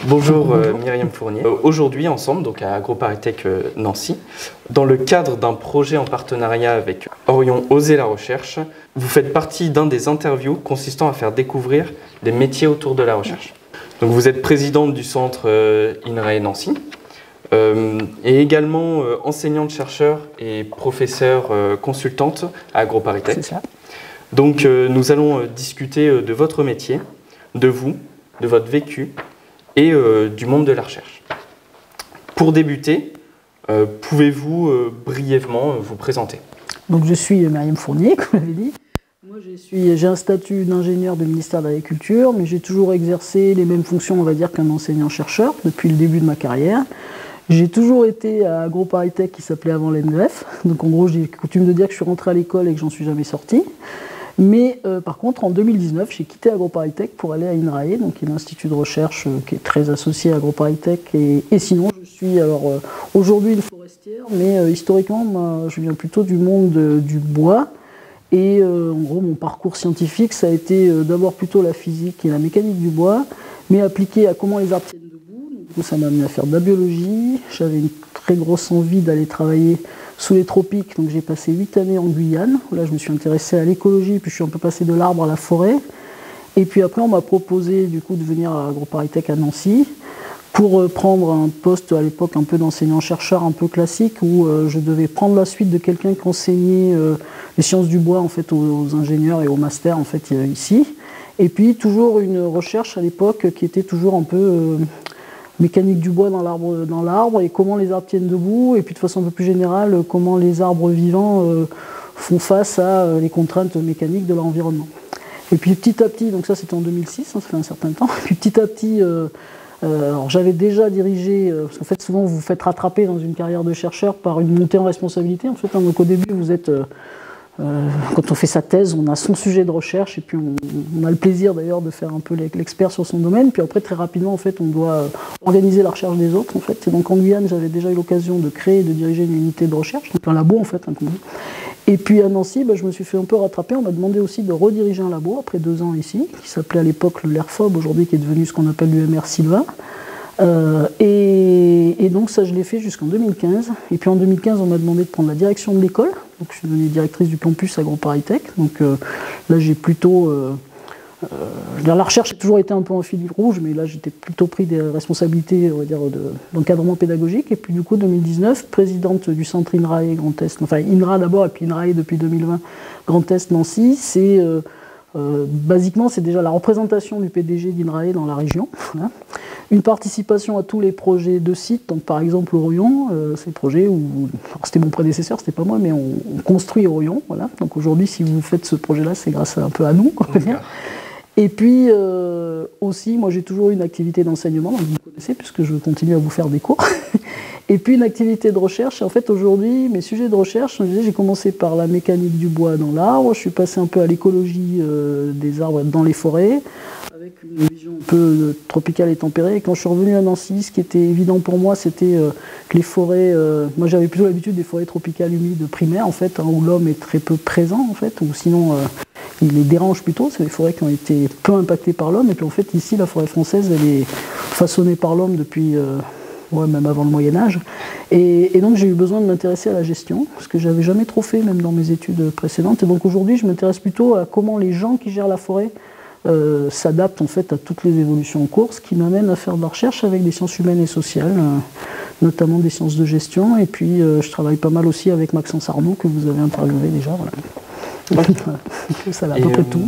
Bonjour Myriam Fournier. Aujourd'hui ensemble, donc à AgroParisTech Nancy, dans le cadre d'un projet en partenariat avec Orion Oser la Recherche, vous faites partie d'un des interviews consistant à faire découvrir les métiers autour de la recherche. Donc vous êtes présidente du centre INRAE Nancy et également enseignante-chercheur et professeure consultante à AgroParisTech. C'est ça. Donc nous allons discuter de votre métier, de vous, de votre vécu et du monde de la recherche. Pour débuter, pouvez-vous brièvement vous présenter? Donc je suis Myriam Fournier, comme je l'avais dit. Moi j'ai un statut d'ingénieur du ministère de l'Agriculture, mais j'ai toujours exercé les mêmes fonctions, on va dire, qu'un enseignant-chercheur depuis le début de ma carrière. J'ai toujours été à AgroParisTech, qui s'appelait avant l'ENGREF. Donc en gros, j'ai coutume de dire que je suis rentré à l'école et que j'en suis jamais sorti. Mais par contre, en 2019, j'ai quitté AgroParisTech pour aller à INRAE, donc qui est l'institut de recherche qui est très associé à AgroParisTech. Et sinon, je suis aujourd'hui une forestière, mais historiquement, moi, je viens plutôt du monde du bois. Et en gros, mon parcours scientifique, ça a été d'abord plutôt la physique et la mécanique du bois, mais appliqué à comment les arbres tiennent debout. Donc, ça m'a amené à faire de la biologie. J'avais une très grosse envie d'aller travailler sous les tropiques, donc j'ai passé 8 années en Guyane. Là, je me suis intéressé à l'écologie, puis je suis un peu passé de l'arbre à la forêt. Et puis après, on m'a proposé du coup de venir à AgroParisTech à Nancy pour prendre un poste à l'époque un peu d'enseignant-chercheur un peu classique où je devais prendre la suite de quelqu'un qui enseignait les sciences du bois en fait aux ingénieurs et aux masters en fait ici. Et puis toujours une recherche à l'époque qui était toujours un peu mécanique du bois dans l'arbre et comment les arbres tiennent debout, et puis de façon un peu plus générale, comment les arbres vivants font face à les contraintes mécaniques de leur environnement. Et puis petit à petit, donc ça c'était en 2006, hein, ça fait un certain temps, et puis petit à petit, alors j'avais déjà dirigé, parce qu'en fait souvent vous vous faites rattraper dans une carrière de chercheur par une montée en responsabilité, en fait, hein, donc au début vous êtes... quand on fait sa thèse, on a son sujet de recherche et puis on a le plaisir d'ailleurs de faire un peu l'expert sur son domaine. Puis après, très rapidement, en fait, on doit organiser la recherche des autres. En fait. Et donc en Guyane, j'avais déjà eu l'occasion de créer et de diriger une unité de recherche, donc un labo en fait. Et puis à Nancy, je me suis fait un peu rattraper. On m'a demandé aussi de rediriger un labo après 2 ans ici, qui s'appelait à l'époque le LERFOB, aujourd'hui qui est devenu ce qu'on appelle l'UMR Sylva. Et donc ça je l'ai fait jusqu'en 2015, et puis en 2015 on m'a demandé de prendre la direction de l'école, donc je suis devenue directrice du campus AgroParisTech, donc là j'ai plutôt, la recherche a toujours été un peu en fil rouge, mais là j'étais plutôt pris des responsabilités, on va dire, d'encadrement pédagogique, et puis du coup 2019, présidente du centre INRAE Grand Est, enfin INRA d'abord et puis INRAE depuis 2020 Grand Est Nancy, c'est... basiquement, c'est déjà la représentation du PDG d'INRAE dans la région. Voilà. Une participation à tous les projets de site, donc par exemple Orion, c'est le projet où, c'était mon prédécesseur, c'était pas moi, mais on construit Orion. Voilà. Donc aujourd'hui, si vous faites ce projet-là, c'est grâce un peu à nous. Et puis aussi, moi j'ai toujours eu une activité d'enseignement, donc vous me connaissez, puisque je continue à vous faire des cours. Et puis une activité de recherche. Et en fait, aujourd'hui, mes sujets de recherche, j'ai commencé par la mécanique du bois dans l'arbre, je suis passé un peu à l'écologie des arbres dans les forêts, avec une vision un peu tropicale et tempérée. Et quand je suis revenu à Nancy, ce qui était évident pour moi, c'était que les forêts, moi j'avais plutôt l'habitude des forêts tropicales humides primaires, en fait, hein, où l'homme est très peu présent, en fait, ou sinon il les dérange plutôt. C'est des forêts qui ont été peu impactées par l'homme. Et puis en fait, ici, la forêt française, elle est façonnée par l'homme depuis... même avant le Moyen-Âge. Et donc j'ai eu besoin de m'intéresser à la gestion, ce que j'avais jamais trop fait, même dans mes études précédentes. Et donc aujourd'hui, je m'intéresse plutôt à comment les gens qui gèrent la forêt s'adaptent en fait à toutes les évolutions en cours, ce qui m'amène à faire de la recherche avec des sciences humaines et sociales, notamment des sciences de gestion. Et puis je travaille pas mal aussi avec Maxence Arnaud, que vous avez interviewé déjà. Voilà. Ça va à peu près tout.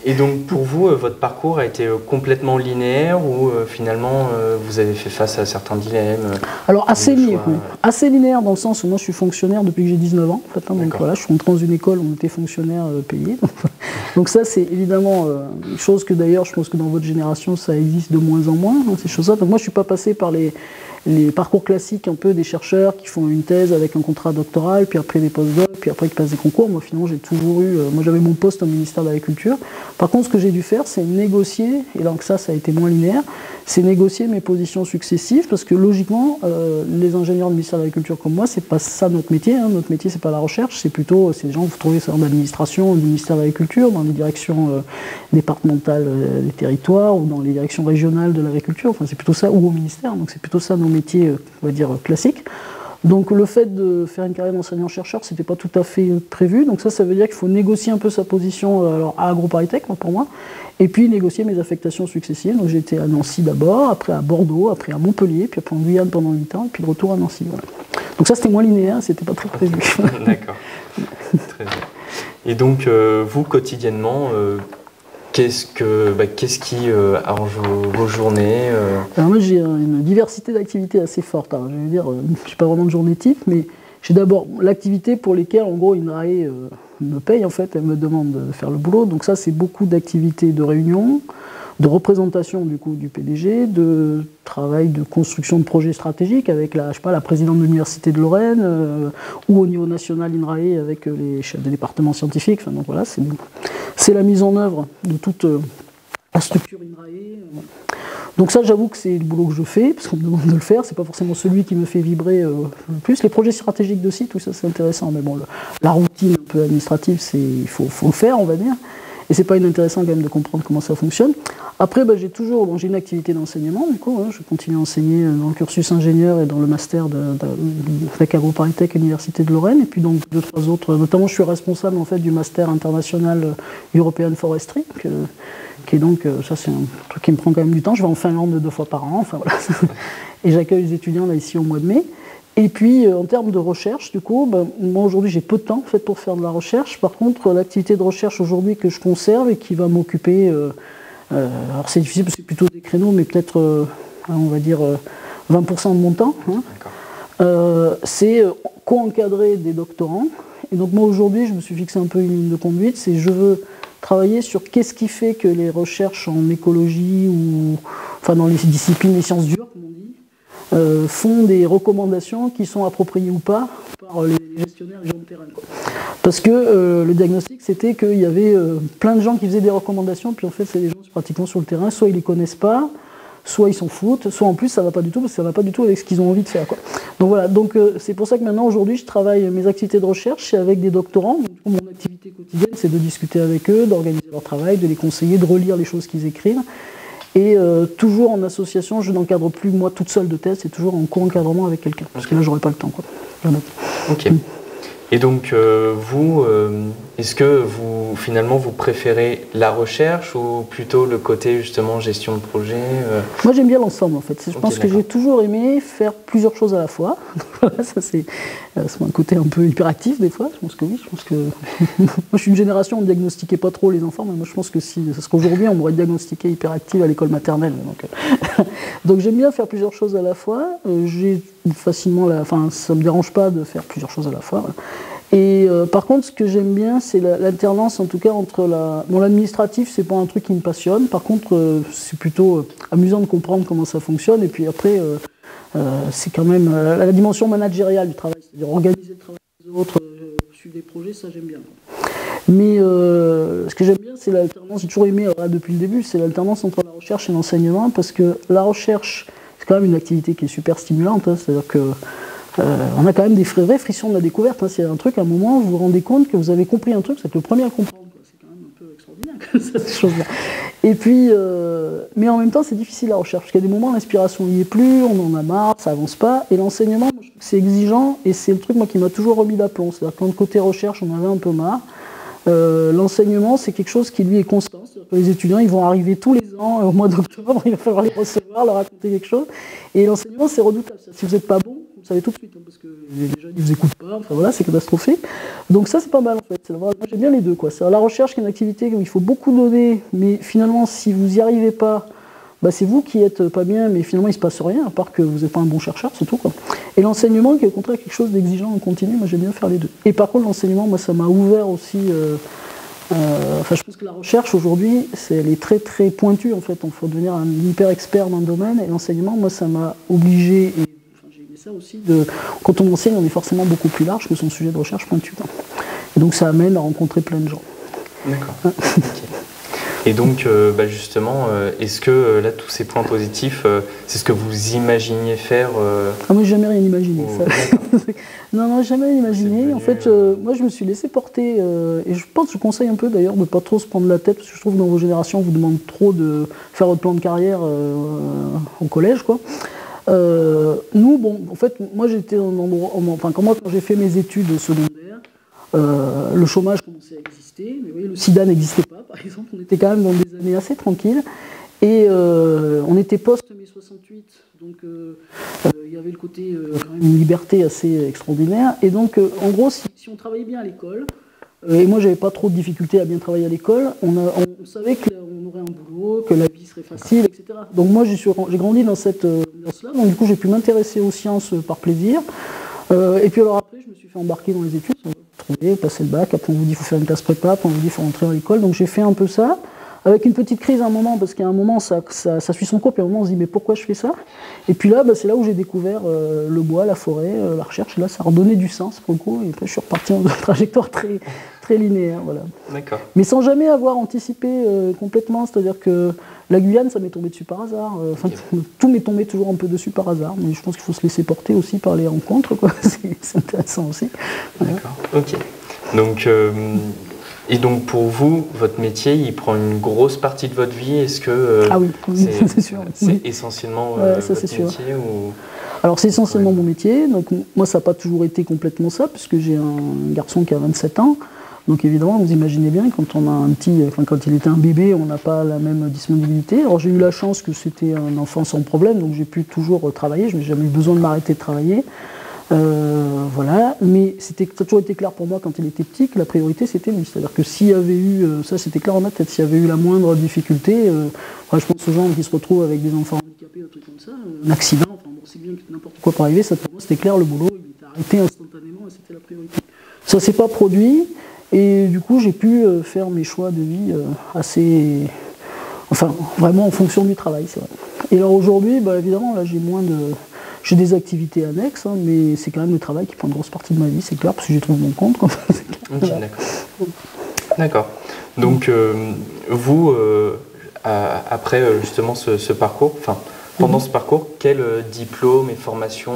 Et donc pour vous, votre parcours a été complètement linéaire ou finalement vous avez fait face à certains dilemmes? Alors assez linéaire dans le sens où moi je suis fonctionnaire depuis que j'ai 19 ans. En fait, hein, donc voilà, je suis rentré dans une école où on était fonctionnaire payé. Donc ça c'est évidemment une chose que d'ailleurs je pense que dans votre génération ça existe de moins en moins, hein, ces choses-là. Donc moi je ne suis pas passé par les parcours classiques un peu des chercheurs qui font une thèse avec un contrat doctoral, puis après des post-docs, puis après qui passent des concours. Moi finalement j'ai toujours eu, moi j'avais mon poste au ministère de l'Agriculture. Par contre ce que j'ai dû faire c'est négocier, et donc ça a été moins linéaire, c'est négocier mes positions successives, parce que logiquement, les ingénieurs du ministère de l'Agriculture comme moi, c'est pas ça notre métier. Hein. Notre métier, c'est pas la recherche, c'est plutôt des gens que vous trouvez dans l'administration du ministère de l'Agriculture, dans les directions départementales des territoires ou dans les directions régionales de l'agriculture. Enfin, c'est plutôt ça, ou au ministère. Donc c'est plutôt ça nos métiers, on va dire classiques. Donc le fait de faire une carrière d'enseignant-chercheur, c'était pas tout à fait prévu. Donc ça veut dire qu'il faut négocier un peu sa position alors à AgroParisTech, pour moi, et puis négocier mes affectations successives. Donc j'ai été à Nancy d'abord, après à Bordeaux, après à Montpellier, puis après en Guyane pendant 8 ans, et puis de retour à Nancy. Voilà. Donc ça c'était moins linéaire, c'était pas très prévu. D'accord, très bien. Et donc vous, quotidiennement, qu'est-ce qui arrange vos journées Alors moi j'ai une diversité d'activités assez forte. Alors, je veux dire, je n'ai pas vraiment de journée type, mais j'ai d'abord l'activité pour lesquelles en gros INRAE me paye en fait, elle me demande de faire le boulot. Donc ça c'est beaucoup d'activités de réunion, de représentation du coup du PDG, de travail de construction de projets stratégiques avec la présidente de l'Université de Lorraine ou au niveau national INRAE avec les chefs des départements scientifiques. Enfin, donc voilà, c'est la mise en œuvre de toute la structure INRAE. Donc ça, j'avoue que c'est le boulot que je fais, parce qu'on me demande de le faire, c'est pas forcément celui qui me fait vibrer le plus. Les projets stratégiques de site, tout ça c'est intéressant, mais bon, la routine un peu administrative, il faut le faire, on va dire. Et c'est pas inintéressant quand même de comprendre comment ça fonctionne. Après, j'ai une activité d'enseignement, du coup, je continue à enseigner dans le cursus ingénieur et dans le master avec AgroParisTech Université de Lorraine, et puis donc 2-3 autres, notamment je suis responsable en fait du master international European Forestry, qui est donc, ça c'est un truc qui me prend quand même du temps, je vais en Finlande 2 fois par an, enfin voilà, et j'accueille les étudiants là ici au mois de mai. Et puis en termes de recherche, du coup, moi aujourd'hui j'ai peu de temps en fait, pour faire de la recherche. Par contre, l'activité de recherche aujourd'hui que je conserve et qui va m'occuper, alors c'est difficile parce que c'est plutôt des créneaux, mais peut-être on va dire 20% de mon temps, hein, c'est co-encadrer des doctorants. Et donc moi aujourd'hui je me suis fixé un peu une ligne de conduite, c'est je veux travailler sur qu'est-ce qui fait que les recherches en écologie ou enfin dans les disciplines des sciences dures, comme on dit, font des recommandations qui sont appropriées ou pas par les gestionnaires et les gens de terrain. Quoi. Parce que le diagnostic, c'était qu'il y avait plein de gens qui faisaient des recommandations, puis en fait, c'est des gens pratiquement sur le terrain, soit ils les connaissent pas, soit ils s'en foutent, soit en plus ça va pas du tout, parce que ça va pas du tout avec ce qu'ils ont envie de faire. Quoi. Donc voilà, c'est pour ça que maintenant, aujourd'hui, je travaille mes activités de recherche, c'est avec des doctorants. Donc, mon activité quotidienne, c'est de discuter avec eux, d'organiser leur travail, de les conseiller, de relire les choses qu'ils écrivent. Et toujours en association, je n'encadre plus moi toute seule de thèse, c'est toujours en co-encadrement avec quelqu'un, parce que là j'aurais pas le temps. Quoi. Ok. Et donc vous, est-ce que vous préférez la recherche ou plutôt le côté justement gestion de projet Moi j'aime bien l'ensemble en fait. Je pense que j'ai toujours aimé faire plusieurs choses à la fois. Ça c'est un côté un peu hyperactif des fois. Je pense que oui. Je pense que moi je suis une génération où on ne diagnostiquait pas trop les enfants, mais moi je pense que si, parce qu'aujourd'hui on m'aurait diagnostiqué hyperactive à l'école maternelle. Donc j'aime bien faire plusieurs choses à la fois. J'ai facilement, ça me dérange pas de faire plusieurs choses à la fois. Et par contre, ce que j'aime bien, c'est l'alternance, en tout cas, entre l'administratif, c'est pas un truc qui me passionne. Par contre, c'est plutôt amusant de comprendre comment ça fonctionne. Et puis après, c'est quand même la dimension managériale du travail, c'est-à-dire organiser le travail des autres, suivre des projets, ça j'aime bien. Mais ce que j'aime bien, c'est l'alternance. J'ai toujours aimé, là, depuis le début, c'est l'alternance entre la recherche et l'enseignement, parce que la recherche, c'est quand même une activité qui est super stimulante. Hein, c'est-à-dire que on a quand même des vraies frictions de la découverte. Hein. C'est un truc, à un moment, vous vous rendez compte que vous avez compris un truc, c'est le premier à comprendre. C'est quand même un peu extraordinaire, ces choses-là. Et puis, mais en même temps, c'est difficile la recherche, parce qu'il y a des moments, l'inspiration n'y est plus, on en a marre, ça avance pas. Et l'enseignement, moi, je trouve que c'est exigeant, et c'est le truc moi qui m'a toujours remis d'aplomb. C'est-à-dire que côté recherche, on avait un peu marre. L'enseignement, c'est quelque chose qui lui est constant. C'est-à-dire que les étudiants, ils vont arriver tous les ans au mois d'octobre, il va falloir les recevoir, leur raconter quelque chose. Et l'enseignement, c'est redoutable. Si vous n'êtes pas bon, vous le savez tout de suite, hein, parce que les jeunes, ils vous écoutent pas. Enfin voilà, c'est catastrophique. Donc ça, c'est pas mal en fait. Moi, j'aime bien les deux, quoi. C'est la recherche qui est une activité où il faut beaucoup donner, mais finalement, si vous n'y arrivez pas, c'est vous qui êtes pas bien, mais finalement il se passe rien, à part que vous n'êtes pas un bon chercheur, c'est tout, quoi. Et l'enseignement, qui est au contraire quelque chose d'exigeant en continu, moi j'aime bien faire les deux. Et par contre, l'enseignement, moi ça m'a ouvert aussi. Je pense que la recherche aujourd'hui, elle est très très pointue en fait. Il faut devenir un hyper expert dans le domaine. Et l'enseignement, moi ça m'a obligé, et j'ai aimé ça aussi, quand on enseigne, on est forcément beaucoup plus large que son sujet de recherche pointu. Et donc ça amène à rencontrer plein de gens. D'accord. Okay. Et donc, justement, est-ce que là, tous ces points positifs, c'est ce que vous imaginiez faire Ah, moi, j'ai jamais rien imaginé. Non, jamais rien imaginé. En fait, moi, je me suis laissé porter, et je conseille un peu d'ailleurs de ne pas trop se prendre la tête, parce que je trouve que dans vos générations, on vous demande trop de faire votre plan de carrière au collège, quoi. Nous, bon, en fait, moi, j'étais dans un endroit, enfin, quand j'ai fait mes études secondaires, le chômage commençait à exister, mais vous voyez, le sida n'existait pas, par exemple. On était quand même dans des années assez tranquilles. Et on était post-mai 68, donc il y avait le côté, quand même une liberté assez extraordinaire. Et donc, en gros, si on travaillait bien à l'école, et moi, j'avais pas trop de difficultés à bien travailler à l'école, on savait qu'on aurait un boulot, que la vie serait facile, etc. Donc moi, j'ai grandi dans cette ambiance-là, donc du coup, j'ai pu m'intéresser aux sciences par plaisir. Et puis alors après, je me suis fait embarquer dans les études, passer le bac, après on vous dit qu'il faut faire une classe prépa, après on vous dit qu'il faut rentrer à l'école, donc j'ai fait un peu ça, avec une petite crise à un moment, parce qu'à un moment ça suit son cours, puis à un moment on se dit mais pourquoi je fais ça? Et puis là, c'est là où j'ai découvert le bois, la forêt, la recherche, et là ça a redonné du sens pour le coup, et après je suis reparti dans une trajectoire très, très linéaire, voilà. D'accord. Mais sans jamais avoir anticipé complètement, c'est-à-dire que la Guyane, ça m'est tombé dessus par hasard. Tout m'est tombé toujours un peu dessus par hasard. Mais je pense qu'il faut se laisser porter aussi par les rencontres, quoi. C'est intéressant aussi. D'accord, ok. Donc, et donc pour vous, votre métier, il prend une grosse partie de votre vie. Est-ce que ah oui, c'est sûr. C'est essentiellement ça, votre métier ou... Alors c'est essentiellement mon métier. Donc moi, ça n'a pas toujours été complètement ça, puisque j'ai un garçon qui a 27 ans. Donc évidemment, vous imaginez bien, quand on a un petit, quand il était un bébé, on n'a pas la même disponibilité. Alors j'ai eu la chance que c'était un enfant sans problème, donc j'ai pu toujours travailler. Je n'ai jamais eu besoin de m'arrêter de travailler. Voilà. Mais ça a toujours été clair pour moi quand il était petit que la priorité c'était lui. C'est-à-dire que s'il y avait eu, ça c'était clair en ma tête, s'il y avait eu la moindre difficulté, je pense aux gens qui se retrouvent avec des enfants handicapés, un truc comme ça, un accident, enfin bon, c'est bien que n'importe quoi peut arriver, ça pour moi c'était clair, le boulot, il était arrêté instantanément et c'était la priorité. Ça s'est pas produit. Et du coup, j'ai pu faire mes choix de vie assez... Enfin, vraiment en fonction du travail, c'est vrai. Et alors aujourd'hui, évidemment, là, j'ai des activités annexes, hein, mais c'est quand même le travail qui prend une grosse partie de ma vie, c'est clair, parce que j'y trouve mon compte. Quoi. Ok, d'accord. D'accord. Donc, vous, après justement ce parcours, pendant ce parcours, quel diplôme et formation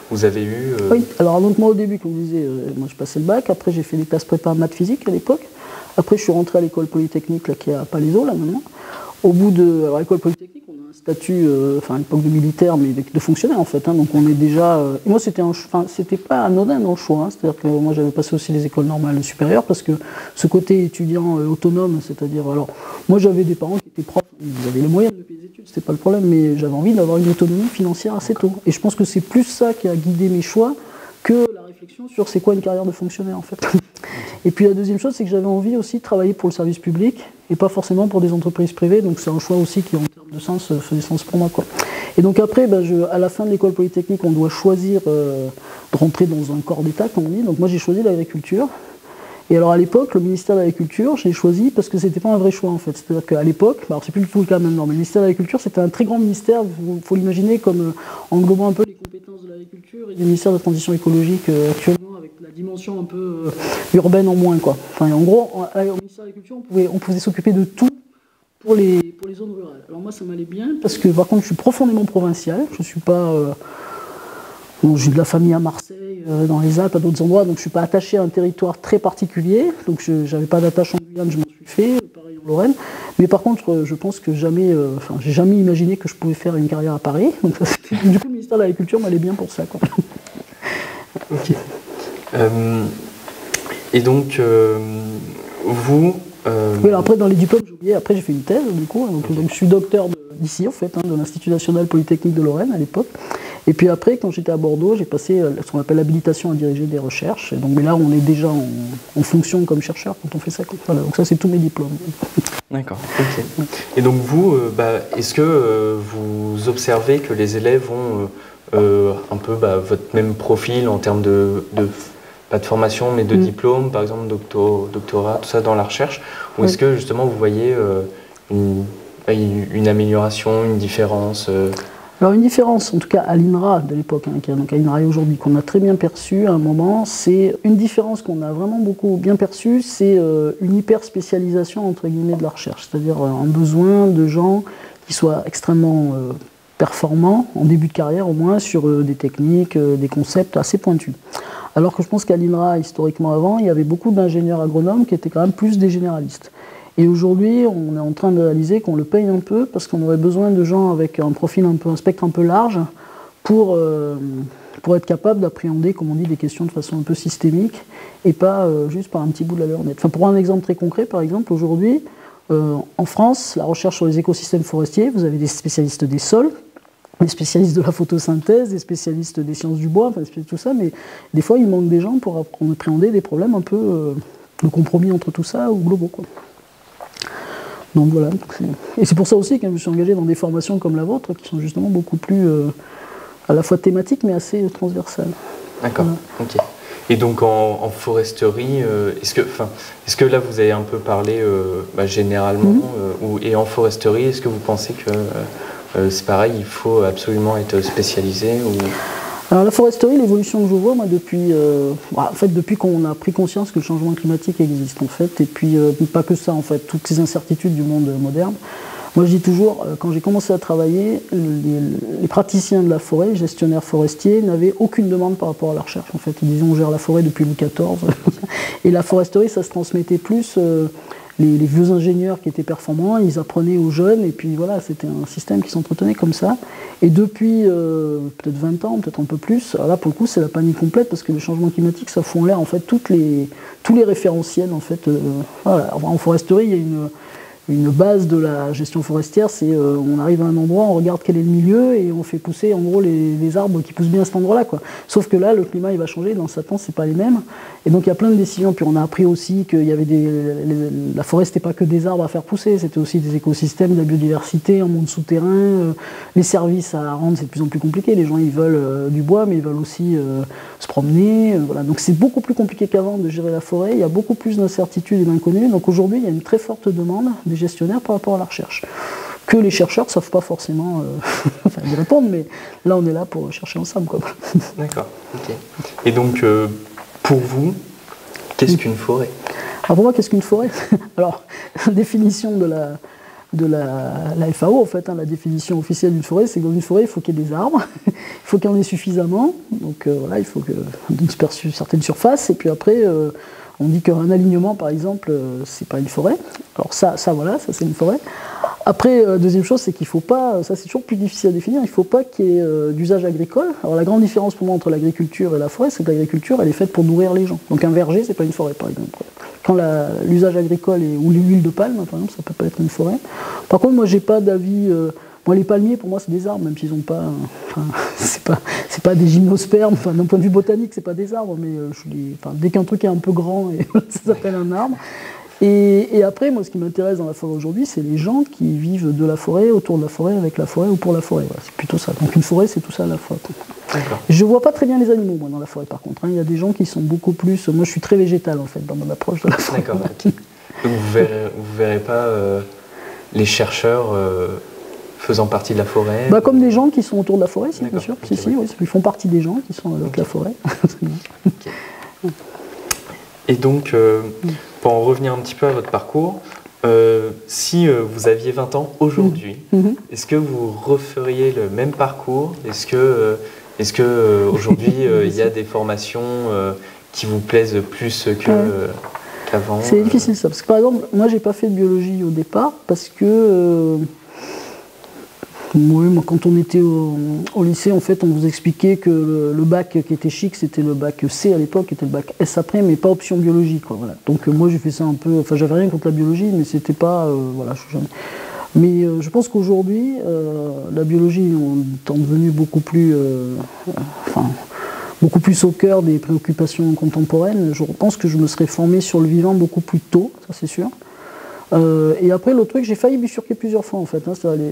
vous avez eu Oui, alors donc moi au début, comme je disais, moi je passais le bac, après j'ai fait des classes prépa maths physique à l'époque, après je suis rentré à l'école polytechnique là, qui est à Palaiseau là maintenant. Au bout de... Alors l'école polytechnique, on a un statut, à l'époque de militaire, mais de fonctionnaire en fait, hein, donc on est déjà... Et moi c'était pas anodin dans le choix, hein, c'est-à-dire que moi j'avais passé aussi les écoles normales supérieures, parce que ce côté étudiant autonome, c'est-à-dire... Alors moi j'avais des parents qui étaient profs, ils avaient les moyens de payer des études, c'était pas le problème, mais j'avais envie d'avoir une autonomie financière assez tôt. Et je pense que c'est plus ça qui a guidé mes choix que la réflexion sur c'est quoi une carrière de fonctionnaire en fait. Et puis la deuxième chose, c'est que j'avais envie aussi de travailler pour le service public et pas forcément pour des entreprises privées, donc c'est un choix aussi qui en termes de sens faisait sens pour moi, quoi. Et donc après, à la fin de l'école polytechnique, on doit choisir de rentrer dans un corps d'État, comme on dit, donc moi j'ai choisi l'agriculture. Et alors à l'époque, le ministère de l'Agriculture, je l'ai choisi parce que c'était pas un vrai choix en fait. C'est-à-dire qu'à l'époque, alors c'est plus du tout le cas maintenant, mais le ministère de l'Agriculture c'était un très grand ministère, il faut l'imaginer comme englobant un peu les compétences de l'agriculture et du ministère de la Transition écologique actuellement, avec la dimension un peu urbaine en moins, quoi. Enfin en gros, au ministère de l'Agriculture, on pouvait s'occuper de tout pour les zones rurales. Alors moi ça m'allait bien parce que par contre je suis profondément provincial, je suis pas... Bon, j'ai de la famille à Marseille, dans les Alpes, à d'autres endroits, donc je ne suis pas attaché à un territoire très particulier. Donc je n'avais pas d'attache en Guyane, je m'en suis fait, pareil en Lorraine. Mais par contre, je pense que j'ai jamais imaginé que je pouvais faire une carrière à Paris. Donc du coup, le ministère de l'Agriculture m'allait bien pour ça, quoi. Ok. Et donc, vous... Oui, alors après, dans les diplômes, j'ai oublié, après j'ai fait une thèse, du coup. Donc je suis docteur d'ici, en fait, hein, de l'Institut national polytechnique de Lorraine, à l'époque. Et puis après, quand j'étais à Bordeaux, j'ai passé ce qu'on appelle l'habilitation à diriger des recherches. Et donc, mais là, on est déjà en fonction comme chercheur quand on fait ça. Voilà, donc ça, c'est tous mes diplômes. D'accord, ok. Et donc vous, est-ce que vous observez que les élèves ont un peu votre même profil en termes pas de formation, mais de diplôme, par exemple doctorat, tout ça dans la recherche, ou est-ce que justement vous voyez une amélioration, une différence Alors une différence, en tout cas à l'INRA de l'époque, qui est donc à l'INRA aujourd'hui, qu'on a très bien perçue à un moment, c'est une différence qu'on a vraiment beaucoup bien perçue, c'est une hyper spécialisation entre guillemets de la recherche, c'est-à-dire un besoin de gens qui soient extrêmement performants, en début de carrière au moins, sur des techniques, des concepts assez pointus. Alors que je pense qu'à l'INRA, historiquement avant, il y avait beaucoup d'ingénieurs agronomes qui étaient quand même plus des généralistes. Et aujourd'hui, on est en train de réaliser qu'on le paye un peu parce qu'on aurait besoin de gens avec un profil un spectre un peu large pour être capable d'appréhender, comme on dit, des questions de façon un peu systémique et pas juste par un petit bout de la lorgnette. Enfin, pour un exemple très concret, par exemple, aujourd'hui, en France, la recherche sur les écosystèmes forestiers, vous avez des spécialistes des sols, des spécialistes de la photosynthèse, des spécialistes des sciences du bois, enfin tout ça, mais des fois il manque des gens pour appréhender des problèmes un peu de compromis entre tout ça ou globaux, quoi. Donc voilà. Et c'est pour ça aussi que je me suis engagé dans des formations comme la vôtre, qui sont justement beaucoup plus à la fois thématiques mais assez transversales. D'accord, voilà. Ok. Et donc en foresterie, est-ce que là vous avez un peu parlé généralement, et en foresterie, est-ce que vous pensez que c'est pareil, il faut absolument être spécialisé ou... Alors la foresterie, l'évolution que je vois, moi, depuis qu'on a pris conscience que le changement climatique existe, en fait, et puis pas que ça, en fait, toutes ces incertitudes du monde moderne. Moi, je dis toujours, quand j'ai commencé à travailler, les praticiens de la forêt, les gestionnaires forestiers, n'avaient aucune demande par rapport à la recherche, en fait. Ils disaient, on gère la forêt depuis Louis XIV, et la foresterie, ça se transmettait plus... Les vieux ingénieurs qui étaient performants, ils apprenaient aux jeunes, et puis voilà, c'était un système qui s'entretenait comme ça. Et depuis peut-être 20 ans, peut-être un peu plus, là pour le coup c'est la panique complète, parce que le changement climatique, ça fout en l'air en fait tous les référentiels. En fait, voilà. En foresterie, il y a une base de la gestion forestière, c'est on arrive à un endroit, on regarde quel est le milieu, et on fait pousser en gros les arbres qui poussent bien à cet endroit-là, quoi. Sauf que là, le climat il va changer, dans 7 ans, c'est pas les mêmes. Et donc il y a plein de décisions. Puis on a appris aussi qu'il y avait la forêt, c'était pas que des arbres à faire pousser, c'était aussi des écosystèmes, de la biodiversité, un monde souterrain, les services à rendre, c'est de plus en plus compliqué. Les gens ils veulent du bois, mais ils veulent aussi se promener. Voilà. Donc c'est beaucoup plus compliqué qu'avant de gérer la forêt. Il y a beaucoup plus d'incertitudes et d'inconnus. Donc aujourd'hui, il y a une très forte demande des gestionnaires par rapport à la recherche, que les chercheurs ne savent pas forcément y répondre, mais là on est là pour chercher ensemble, quoi. D'accord, ok. Et donc pour vous, qu'est-ce qu'une forêt? Alors pour moi, qu'est-ce qu'une forêt? Alors, la définition de la FAO, en fait, la définition officielle d'une forêt, c'est que dans une forêt, il faut qu'il y ait des arbres, il faut qu'il y en ait suffisamment, donc voilà, il faut d'une certaine surface, et puis après, on dit qu'un alignement, par exemple, c'est pas une forêt. Alors ça c'est une forêt. Après, deuxième chose, c'est qu'il ne faut pas, ça c'est toujours plus difficile à définir, il ne faut pas qu'il y ait d'usage agricole. Alors la grande différence pour moi entre l'agriculture et la forêt, c'est que l'agriculture, elle est faite pour nourrir les gens. Donc un verger, c'est pas une forêt, par exemple. Quand l'usage agricole ou l'huile de palme, par exemple, ça peut pas être une forêt. Par contre, moi, j'ai pas d'avis... Moi, les palmiers, pour moi, c'est des arbres, même s'ils n'ont pas... c'est pas des gymnospermes. Enfin, d'un point de vue botanique, c'est pas des arbres, mais dès qu'un truc est un peu grand, ça s'appelle un arbre. Et après, moi, ce qui m'intéresse dans la forêt aujourd'hui, c'est les gens qui vivent de la forêt, autour de la forêt, avec la forêt ou pour la forêt. Voilà, c'est plutôt ça. Donc une forêt, c'est tout ça à la fois. Je vois pas très bien les animaux, moi, dans la forêt, par contre. Il y a des gens qui sont beaucoup plus... Moi, je suis très végétal, en fait, dans mon approche de la forêt. D'accord. Okay. Donc vous verrez pas les chercheurs faisant partie de la forêt comme des gens qui sont autour de la forêt, si, bien sûr. Okay, si, oui, ils font partie des gens qui sont avec la forêt. Okay. Et donc, pour en revenir un petit peu à votre parcours, si vous aviez 20 ans aujourd'hui, est-ce que vous referiez le même parcours? Est-ce que aujourd'hui, il y a des formations qui vous plaisent plus qu'avant? C'est difficile ça, parce que par exemple, moi j'ai pas fait de biologie au départ, parce que moi, quand on était au lycée, en fait, on vous expliquait que le bac qui était chic, c'était le bac C à l'époque, qui était le bac S après, mais pas option biologie, quoi, voilà. Donc moi j'ai fait ça un peu, enfin j'avais rien contre la biologie, mais c'était pas, voilà, mais je pense qu'aujourd'hui, la biologie étant devenue beaucoup plus au cœur des préoccupations contemporaines, je pense que je me serais formé sur le vivant beaucoup plus tôt, ça c'est sûr. Et après, l'autre truc, j'ai failli bifurquer plusieurs fois en fait.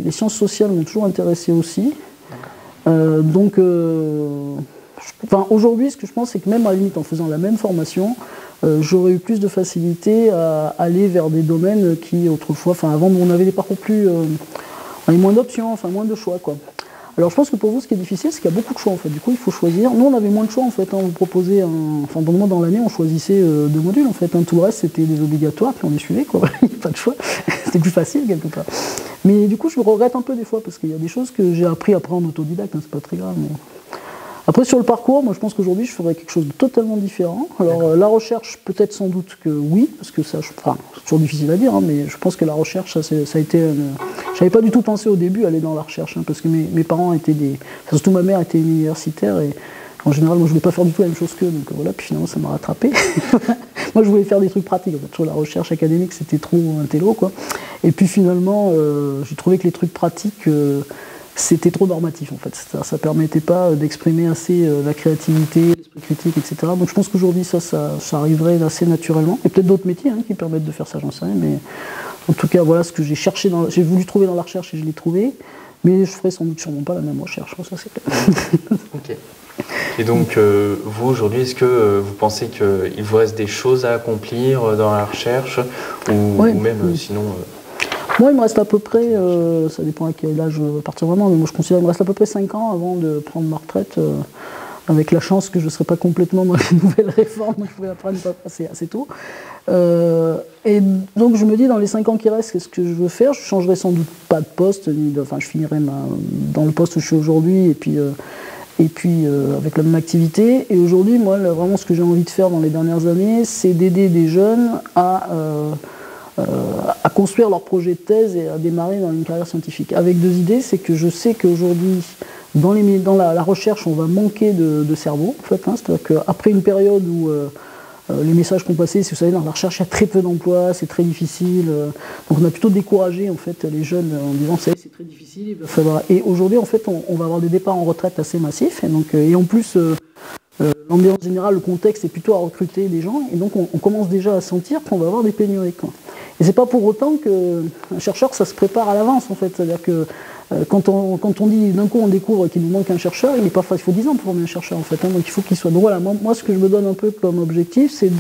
Les sciences sociales m'ont toujours intéressé aussi. Aujourd'hui, ce que je pense, c'est que même à la limite, en faisant la même formation, j'aurais eu plus de facilité à aller vers des domaines qui, autrefois, avant, on avait des parcours plus. On avait moins d'options, moins de choix, quoi. Alors je pense que pour vous, ce qui est difficile, c'est qu'il y a beaucoup de choix en fait. Du coup, il faut choisir. Nous, on avait moins de choix en fait. On vous proposait, enfin dans l'année, on choisissait 2 modules en fait. Tout le reste, c'était des obligatoires, puis on les suivait quoi. Il n'y a pas de choix. C'était plus facile quelque part. Mais du coup, je me regrette un peu des fois parce qu'il y a des choses que j'ai appris après en autodidacte. C'est pas très grave. Mais... Après, sur le parcours, moi je pense qu'aujourd'hui je ferais quelque chose de totalement différent. Alors la recherche, peut-être sans doute que oui, parce que ça, c'est toujours difficile à dire, hein, mais je pense que la recherche, ça a été... J'avais pas du tout pensé au début à aller dans la recherche, hein, parce que mes parents étaient surtout ma mère était universitaire, et en général, moi je voulais pas faire du tout la même chose qu'eux, donc voilà, puis finalement ça m'a rattrapé. Moi je voulais faire des trucs pratiques, en fait. Toujours la recherche académique c'était trop intello, quoi. Et puis finalement, j'ai trouvé que les trucs pratiques... c'était trop normatif en fait, ça permettait pas d'exprimer assez la créativité, l'esprit critique, etc. Donc je pense qu'aujourd'hui ça arriverait assez naturellement. Et peut-être d'autres métiers qui permettent de faire ça, j'en sais rien, mais en tout cas voilà ce que j'ai cherché, j'ai voulu trouver dans la recherche et je l'ai trouvé, mais je ferai sans doute sûrement pas la même recherche, ça c'est clair. Ok. Et donc vous aujourd'hui, est-ce que vous pensez qu'il vous reste des choses à accomplir dans la recherche ou même sinon Moi, il me reste à peu près, ça dépend à quel âge je partir vraiment, mais moi je considère qu'il me reste à peu près 5 ans avant de prendre ma retraite, avec la chance que je ne serai pas complètement dans les nouvelles réformes, donc je pourrais apprendre assez tôt. Et donc je me dis, dans les 5 ans qui restent, qu'est-ce que je veux faire? Je ne changerai sans doute pas de poste, je finirai dans le poste où je suis aujourd'hui, et puis avec la même activité. Et aujourd'hui, moi, vraiment ce que j'ai envie de faire dans les dernières années, c'est d'aider des jeunes à construire leur projet de thèse et à démarrer dans une carrière scientifique. Avec 2 idées, c'est que je sais qu'aujourd'hui, dans la recherche, on va manquer de cerveau, en fait. C'est-à-dire qu'après une période où les messages qu'on passait, si vous savez, dans la recherche, il y a très peu d'emplois, c'est très difficile. Donc on a plutôt découragé, en fait, les jeunes en disant, c'est très difficile, il va falloir... Et aujourd'hui, en fait, on va avoir des départs en retraite assez massifs. Et en plus... l'ambiance générale, le contexte est plutôt à recruter des gens, et donc on commence déjà à sentir qu'on va avoir des pénuries, quoi. Et c'est pas pour autant qu'un chercheur, ça se prépare à l'avance, en fait. C'est-à-dire que quand on dit d'un coup on découvre qu'il nous manque un chercheur, il faut 10 ans pour former un chercheur, en fait. Donc il faut qu'il soit. Donc voilà, moi ce que je me donne un peu comme objectif, c'est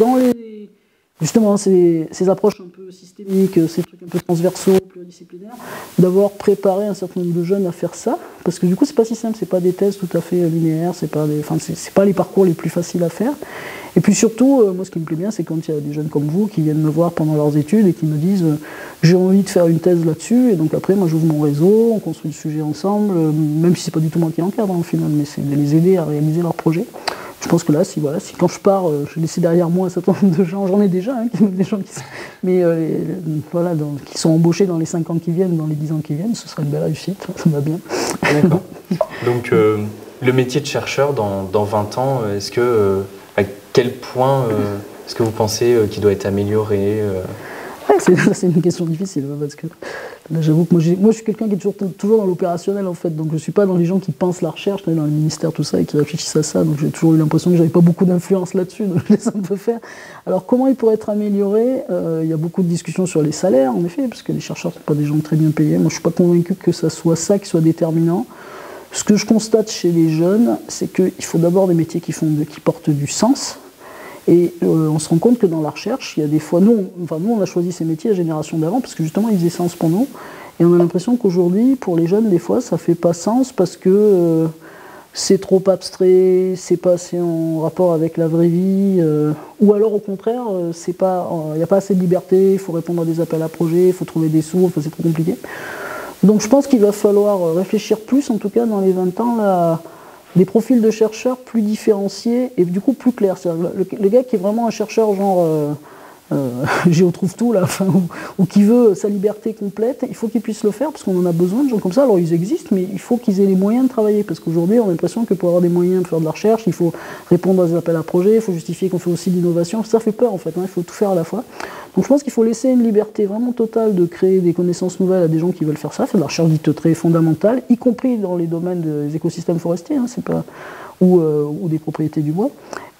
justement ces approches un peu systémiques, ces trucs un peu transversaux, pluridisciplinaires, d'avoir préparé un certain nombre de jeunes à faire ça, parce que du coup c'est pas si simple, c'est pas des thèses tout à fait linéaires, c'est pas les parcours les plus faciles à faire. Et puis surtout, moi ce qui me plaît bien, c'est quand il y a des jeunes comme vous qui viennent me voir pendant leurs études et qui me disent j'ai envie de faire une thèse là-dessus, et donc après moi j'ouvre mon réseau, on construit le sujet ensemble, même si c'est pas du tout moi qui l'encadre au final, mais c'est de les aider à réaliser leur projet. Je pense que là, si quand je pars, je laisse derrière moi un certain nombre de gens, j'en ai déjà, des gens qui sont embauchés dans les 5 ans qui viennent, dans les 10 ans qui viennent, ce serait une belle réussite, ça va bien. D'accord. Donc le métier de chercheur dans 20 ans, à quel point est-ce que vous pensez qu'il doit être amélioré c'est une question difficile, parce que là, j'avoue que moi je suis quelqu'un qui est toujours dans l'opérationnel, en fait, donc je ne suis pas dans les gens qui pensent la recherche, dans les ministères, tout ça, et qui réfléchissent à ça, donc j'ai toujours eu l'impression que j'avais pas beaucoup d'influence là-dessus, donc je laisse un peu faire. Alors comment il pourrait être amélioré? Il y a beaucoup de discussions sur les salaires, en effet, parce que les chercheurs ne sont pas des gens très bien payés. Moi je ne suis pas convaincu que ça soit ça qui soit déterminant. Ce que je constate chez les jeunes, c'est qu'il faut d'abord des métiers qui portent du sens. Et on se rend compte que dans la recherche, il y a des fois, nous on a choisi ces métiers la génération d'avant parce que justement ils faisaient sens pour nous. Et on a l'impression qu'aujourd'hui, pour les jeunes, des fois, ça fait pas sens parce que c'est trop abstrait, c'est pas assez en rapport avec la vraie vie, ou alors au contraire, il n'y a pas assez de liberté, il faut répondre à des appels à projets, il faut trouver des sous, c'est trop compliqué. Donc je pense qu'il va falloir réfléchir plus, en tout cas dans les 20 ans, des profils de chercheurs plus différenciés et du coup plus clairs. Le gars qui est vraiment un chercheur genre trouve tout là, ou qui veut sa liberté complète, il faut qu'il puisse le faire parce qu'on en a besoin de gens comme ça. Alors ils existent, mais il faut qu'ils aient les moyens de travailler parce qu'aujourd'hui on a l'impression que pour avoir des moyens de faire de la recherche, il faut répondre à des appels à projets, il faut justifier qu'on fait aussi de l'innovation. Ça fait peur en fait, il faut tout faire à la fois. Donc je pense qu'il faut laisser une liberté vraiment totale de créer des connaissances nouvelles à des gens qui veulent faire ça, faire de la recherche dite très fondamentale, y compris dans les domaines des écosystèmes forestiers, c'est pas ou des propriétés du bois.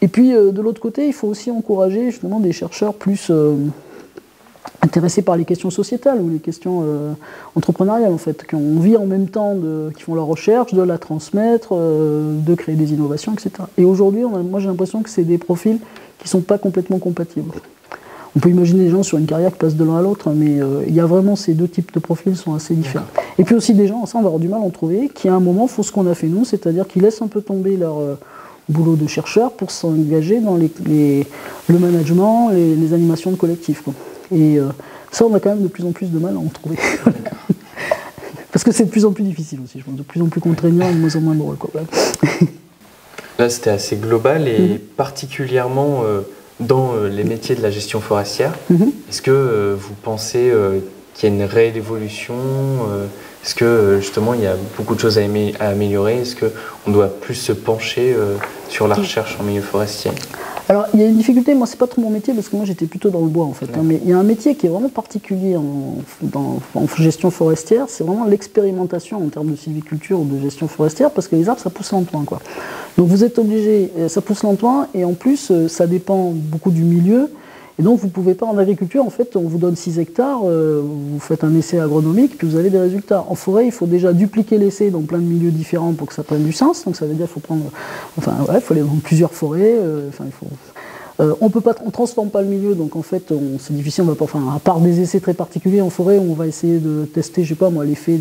Et puis de l'autre côté, il faut aussi encourager justement des chercheurs plus intéressés par les questions sociétales ou les questions entrepreneuriales en fait, qui ont envie en même temps qui font leur recherche, de la transmettre, de créer des innovations, etc. Et aujourd'hui, moi j'ai l'impression que c'est des profils qui ne sont pas complètement compatibles. On peut imaginer des gens sur une carrière qui passent de l'un à l'autre, mais il y a vraiment ces deux types de profils sont assez différents. Et puis aussi des gens, ça on va avoir du mal à en trouver, qui à un moment font ce qu'on a fait nous, c'est-à-dire qu'ils laissent un peu tomber leur boulot de chercheur pour s'engager dans le management, les animations de collectif, quoi. Et ça, on a quand même de plus en plus de mal à en trouver. Parce que c'est de plus en plus difficile aussi, je pense, de plus en plus contraignant et de moins en moins drôle, quoi. Là, c'était assez global et particulièrement dans les métiers de la gestion forestière. Est-ce que vous pensez qu'il y a une réelle évolution? Est-ce que justement il y a beaucoup de choses à améliorer? Est-ce qu'on doit plus se pencher sur la recherche en milieu forestier? Alors, il y a une difficulté, moi c'est pas trop mon métier parce que moi j'étais plutôt dans le bois en fait, hein, mais il y a un métier qui est vraiment particulier en gestion forestière, c'est vraiment l'expérimentation en termes de sylviculture ou de gestion forestière parce que les arbres ça pousse lentement, quoi. Donc vous êtes obligé, ça pousse lentement et en plus ça dépend beaucoup du milieu. Et donc vous ne pouvez pas, en agriculture, en fait, on vous donne 6 hectares, vous faites un essai agronomique, puis vous avez des résultats. En forêt, il faut déjà dupliquer l'essai dans plein de milieux différents pour que ça prenne du sens. Donc ça veut dire qu'il faut prendre, il faut aller dans plusieurs forêts. On ne transforme pas le milieu, donc en fait, c'est difficile. On va pas, à part des essais très particuliers en forêt, on va essayer de tester, je sais pas moi, l'effet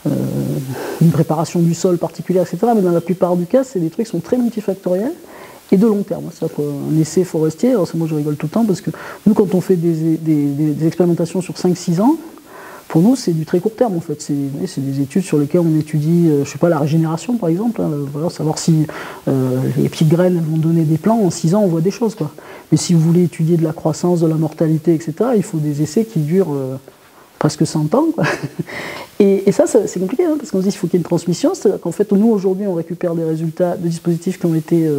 d'une préparation du sol particulière, etc. Mais dans la plupart du cas, c'est des trucs qui sont très multifactoriels. Et de long terme. C'est-à-dire qu'un essai forestier, alors moi je rigole tout le temps parce que nous quand on fait des expérimentations sur 5-6 ans, pour nous c'est du très court terme en fait. C'est des études sur lesquelles on étudie, je sais pas, la régénération par exemple, hein, voilà, savoir si les petites graines vont donner des plants, en 6 ans on voit des choses, quoi. Mais si vous voulez étudier de la croissance, de la mortalité, etc., il faut des essais qui durent presque 100 ans, quoi. Et ça, c'est compliqué, hein, parce qu'on se dit qu'il faut qu'il y ait une transmission. C'est-à-dire qu'en fait, nous, aujourd'hui, on récupère des résultats de dispositifs qui ont été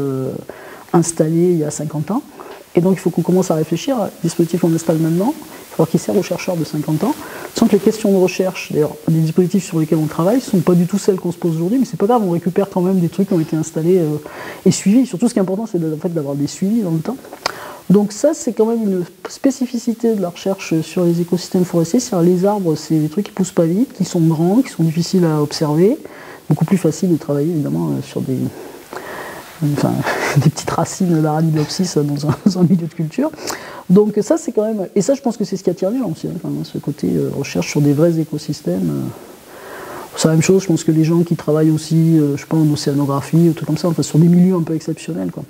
installés il y a 50 ans. Et donc, il faut qu'on commence à réfléchir à des dispositifs qu'on installe maintenant, il va falloir qu'ils servent aux chercheurs de 50 ans. Sans que les questions de recherche, d'ailleurs, des dispositifs sur lesquels on travaille, ne sont pas du tout celles qu'on se pose aujourd'hui, mais c'est pas grave, on récupère quand même des trucs qui ont été installés et suivis. Surtout, ce qui est important, c'est en fait, d'avoir des suivis dans le temps. Donc ça, c'est quand même une spécificité de la recherche sur les écosystèmes forestiers. C'est-à-dire les arbres, c'est des trucs qui poussent pas vite, qui sont grands, qui sont difficiles à observer. Beaucoup plus facile de travailler, évidemment, sur des petites racines d'Arabidopsis dans un milieu de culture. Donc ça, c'est quand même... Et ça, je pense que c'est ce qui attire les gens aussi, hein, quand même, ce côté recherche sur des vrais écosystèmes. C'est la même chose, je pense que les gens qui travaillent aussi, je sais pas, en océanographie, ou tout comme ça, enfin, sur des milieux un peu exceptionnels, quoi.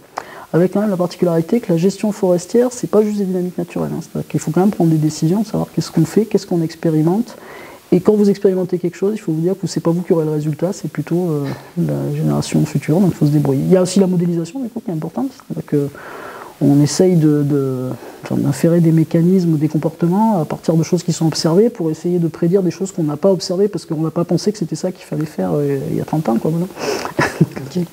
Avec quand même la particularité que la gestion forestière, c'est pas juste des dynamiques naturelles. Hein. C'est-à-dire qu'il faut quand même prendre des décisions, savoir qu'est-ce qu'on fait, qu'est-ce qu'on expérimente. Et quand vous expérimentez quelque chose, il faut vous dire que c'est pas vous qui aurez le résultat, c'est plutôt la génération future, donc il faut se débrouiller. Il y a aussi la modélisation, du coup, qui est importante. C'est-à-dire qu'on essaye d'inférer des mécanismes ou des comportements à partir de choses qui sont observées pour essayer de prédire des choses qu'on n'a pas observées parce qu'on n'a pas pensé que c'était ça qu'il fallait faire il y a 30 ans, quoi. Voilà. Okay.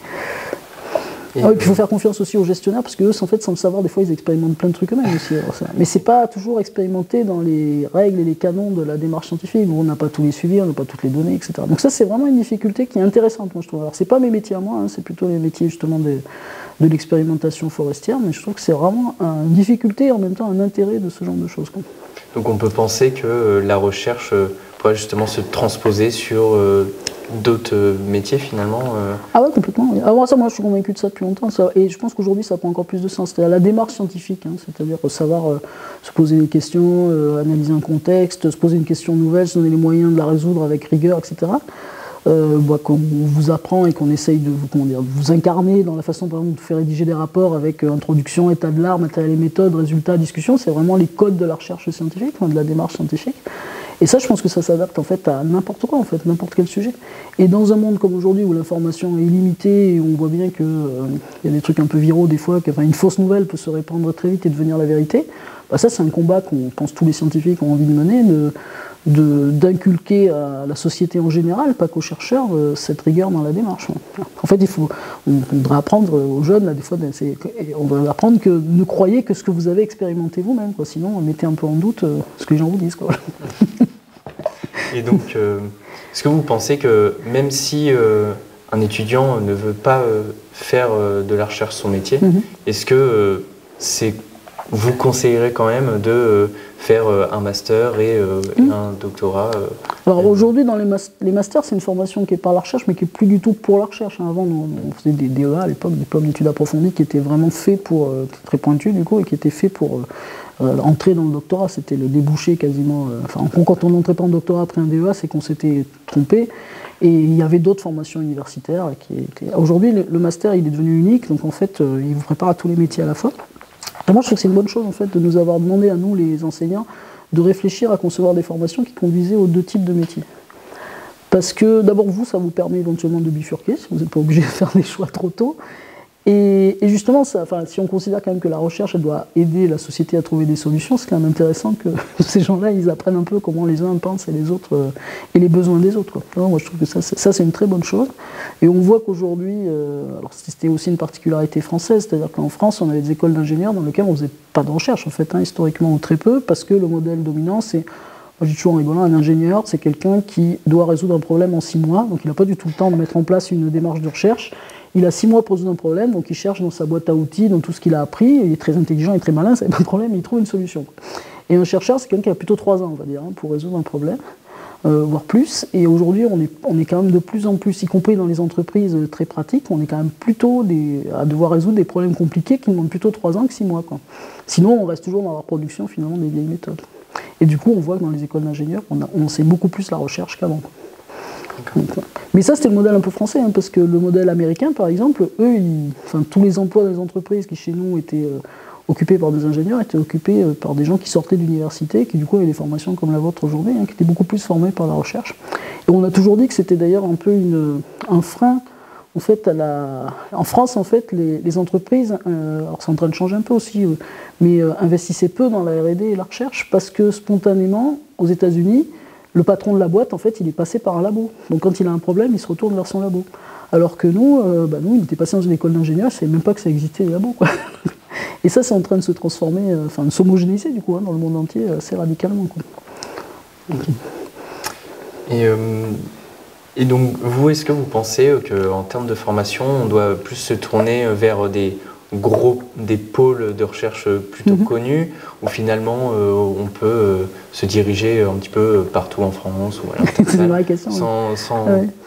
Et puis il faut faire confiance aussi aux gestionnaires parce qu'eux, en fait, sans le savoir, des fois ils expérimentent plein de trucs eux-mêmes aussi. Mais c'est pas toujours expérimenté dans les règles et les canons de la démarche scientifique où on n'a pas tous les suivis, on n'a pas toutes les données, etc. Donc ça, c'est vraiment une difficulté qui est intéressante, moi je trouve. Alors c'est pas mes métiers à moi, hein, c'est plutôt les métiers justement de l'expérimentation forestière, mais je trouve que c'est vraiment une difficulté et en même temps un intérêt de ce genre de choses, quoi. Donc on peut penser que la recherche pourrait justement se transposer sur d'autres métiers finalement Ah ouais, complètement. Oui. Alors ça, moi je suis convaincu de ça depuis longtemps. Et je pense qu'aujourd'hui ça prend encore plus de sens. C'est-à-dire la démarche scientifique, hein, c'est-à-dire savoir se poser des questions, analyser un contexte, se poser une question nouvelle, se donner les moyens de la résoudre avec rigueur, etc. Qu'on vous apprend et qu'on essaye de vous incarner dans la façon par exemple, de faire rédiger des rapports avec introduction, état de l'art, matériel et méthode, résultats, discussion, c'est vraiment les codes de la recherche scientifique, de la démarche scientifique. Et ça, je pense que ça s'adapte en fait à n'importe quoi, en fait, n'importe quel sujet. Et dans un monde comme aujourd'hui où l'information est illimitée et où on voit bien qu'il y a des trucs un peu viraux des fois, une fausse nouvelle peut se répandre très vite et devenir la vérité, ça c'est un combat qu'on pense tous les scientifiques ont envie de mener, d'inculquer à la société en général, pas qu'aux chercheurs, cette rigueur dans la démarche. En fait, on devrait apprendre aux jeunes, là, des fois, on va apprendre que ne croyez que ce que vous avez expérimenté vous-même, quoi. Sinon, mettez un peu en doute ce que les gens vous disent, quoi. Et donc, est-ce que vous pensez que même si un étudiant ne veut pas faire de la recherche son métier, est-ce que vous conseillerez quand même de faire un master et un doctorat Alors aujourd'hui, dans les masters, c'est une formation qui est par la recherche, mais qui n'est plus du tout pour la recherche. Avant, on faisait des DEA à l'époque, des diplômes d'études approfondies, qui étaient vraiment faits pour, très pointus du coup, et qui étaient faits pour Entrer dans le doctorat, c'était le débouché quasiment. Quand on n'entrait pas en doctorat après un DEA, c'est qu'on s'était trompé. Et il y avait d'autres formations universitaires. Aujourd'hui, le master, il est devenu unique. Donc, en fait, il vous prépare à tous les métiers à la fois. Et moi, je trouve que c'est une bonne chose, en fait, de nous avoir demandé à nous, les enseignants, de réfléchir à concevoir des formations qui conduisaient aux deux types de métiers. Parce que, d'abord, vous, ça vous permet éventuellement de bifurquer, si vous n'êtes pas obligé de faire des choix trop tôt. Et justement, si on considère quand même que la recherche elle doit aider la société à trouver des solutions, c'est quand même intéressant que ces gens-là, ils apprennent un peu comment les uns pensent et les autres, et les besoins des autres, quoi. Alors, moi, je trouve que ça, c'est une très bonne chose. Et on voit qu'aujourd'hui, alors c'était aussi une particularité française, c'est-à-dire qu'en France, on avait des écoles d'ingénieurs dans lesquelles on ne faisait pas de recherche, en fait, historiquement, ou très peu, parce que le modèle dominant, c'est, moi je dis toujours en rigolant, un ingénieur, c'est quelqu'un qui doit résoudre un problème en 6 mois, donc il n'a pas du tout le temps de mettre en place une démarche de recherche. Il a 6 mois pour résoudre un problème, donc il cherche dans sa boîte à outils, dans tout ce qu'il a appris, il est très intelligent et très malin, ça n'est pas de problème, il trouve une solution. Et un chercheur, c'est quelqu'un qui a plutôt 3 ans, on va dire, pour résoudre un problème, voire plus. Et aujourd'hui, on est quand même de plus en plus, y compris dans les entreprises très pratiques, on est quand même plutôt à devoir résoudre des problèmes compliqués qui demandent plutôt 3 ans que 6 mois, quoi. Sinon, on reste toujours dans la reproduction, finalement, des vieilles méthodes. Et du coup, on voit que dans les écoles d'ingénieurs, on sait beaucoup plus la recherche qu'avant. Mais ça, c'était le modèle un peu français, hein, parce que le modèle américain, par exemple, eux, tous les emplois des entreprises qui, chez nous, étaient occupés par des ingénieurs, étaient occupés par des gens qui sortaient d'université, qui, du coup, avaient des formations comme la vôtre aujourd'hui, hein, qui étaient beaucoup plus formés par la recherche. Et on a toujours dit que c'était d'ailleurs un peu un frein, en fait, en France, en fait, les entreprises, alors c'est en train de changer un peu aussi, mais investissaient peu dans la R&D et la recherche, parce que, spontanément, aux États-Unis, le patron de la boîte, en fait, il est passé par un labo. Donc quand il a un problème, il se retourne vers son labo. Alors que nous, il était passé dans une école d'ingénieur, je ne savais même pas que ça existait, les labos, quoi. Et ça, c'est en train de se transformer, de s'homogénéiser, du coup, hein, dans le monde entier, assez radicalement, quoi. Et donc, vous, est-ce que vous pensez qu'en termes de formation, on doit plus se tourner vers des pôles de recherche plutôt connus, ou finalement on peut se diriger un petit peu partout en France ou c'est une vraie question. Ouais.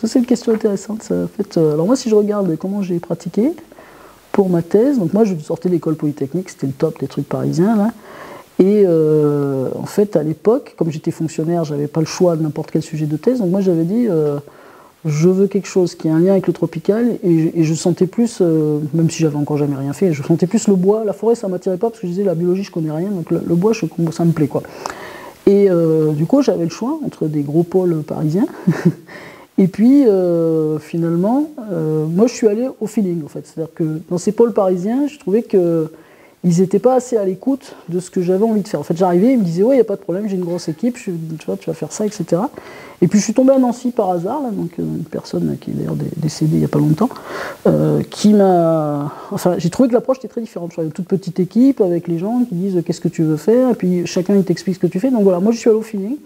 Ça, c'est une question intéressante. Ça. En fait, alors moi, si je regarde comment j'ai pratiqué pour ma thèse, donc moi je sortais de l'école polytechnique, c'était le top des trucs parisiens là. Et en fait, à l'époque, comme j'étais fonctionnaire, j'avais pas le choix de n'importe quel sujet de thèse, donc moi j'avais dit je veux quelque chose qui a un lien avec le tropical, et je sentais plus, même si j'avais encore jamais rien fait, je sentais plus le bois. La forêt, ça m'attirait pas, parce que je disais la biologie, je connais rien, donc le bois, ça me plaît, quoi. Et du coup, j'avais le choix entre des gros pôles parisiens, et puis finalement, moi je suis allé au feeling, en fait. C'est-à-dire que dans ces pôles parisiens, je trouvais que ils n'étaient pas assez à l'écoute de ce que j'avais envie de faire. En fait, j'arrivais, ils me disaient « Ouais, il n'y a pas de problème, j'ai une grosse équipe, tu vas faire ça, etc. » Et puis, je suis tombé à Nancy par hasard, là, donc une personne qui est d'ailleurs décédée il n'y a pas longtemps, qui m'a... Enfin, j'ai trouvé que l'approche était très différente. Je suis une toute petite équipe avec les gens qui disent « Qu'est-ce que tu veux faire ?» Et puis, chacun, il t'explique ce que tu fais. Donc voilà, moi, je suis allé au feeling.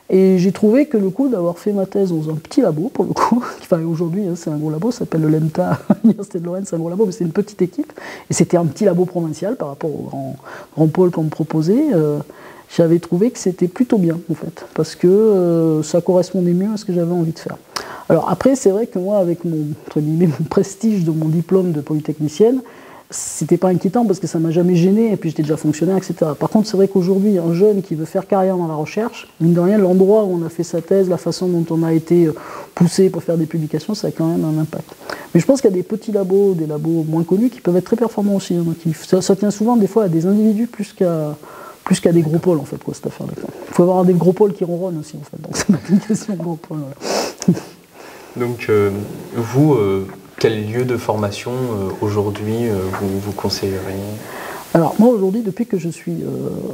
Et j'ai trouvé que le coup d'avoir fait ma thèse dans un petit labo, pour le coup, enfin aujourd'hui c'est un gros labo, ça s'appelle le LEMTA, l'Université de Lorraine, c'est un gros labo, mais c'est une petite équipe, et c'était un petit labo provincial par rapport au grand pôle qu'on me proposait, j'avais trouvé que c'était plutôt bien, en fait, parce que ça correspondait mieux à ce que j'avais envie de faire. Alors après, c'est vrai que moi, avec mon prestige de mon diplôme de polytechnicienne, c'était pas inquiétant parce que ça m'a jamais gêné, et puis j'étais déjà fonctionnaire, etc. Par contre, c'est vrai qu'aujourd'hui, un jeune qui veut faire carrière dans la recherche, mine de rien, l'endroit où on a fait sa thèse, la façon dont on a été poussé pour faire des publications, ça a quand même un impact. Mais je pense qu'il y a des petits labos, des labos moins connus, qui peuvent être très performants aussi. Hein. Ça tient souvent, des fois, à des individus plus qu'à des gros pôles, en fait, quoi, cette affaire-là. Il faut avoir des gros pôles qui ronronnent aussi, en fait. Donc c'est pas une question de gros pôles. Voilà. Donc, vous... quel lieu de formation aujourd'hui vous conseilleriez ? Alors moi aujourd'hui, depuis que je suis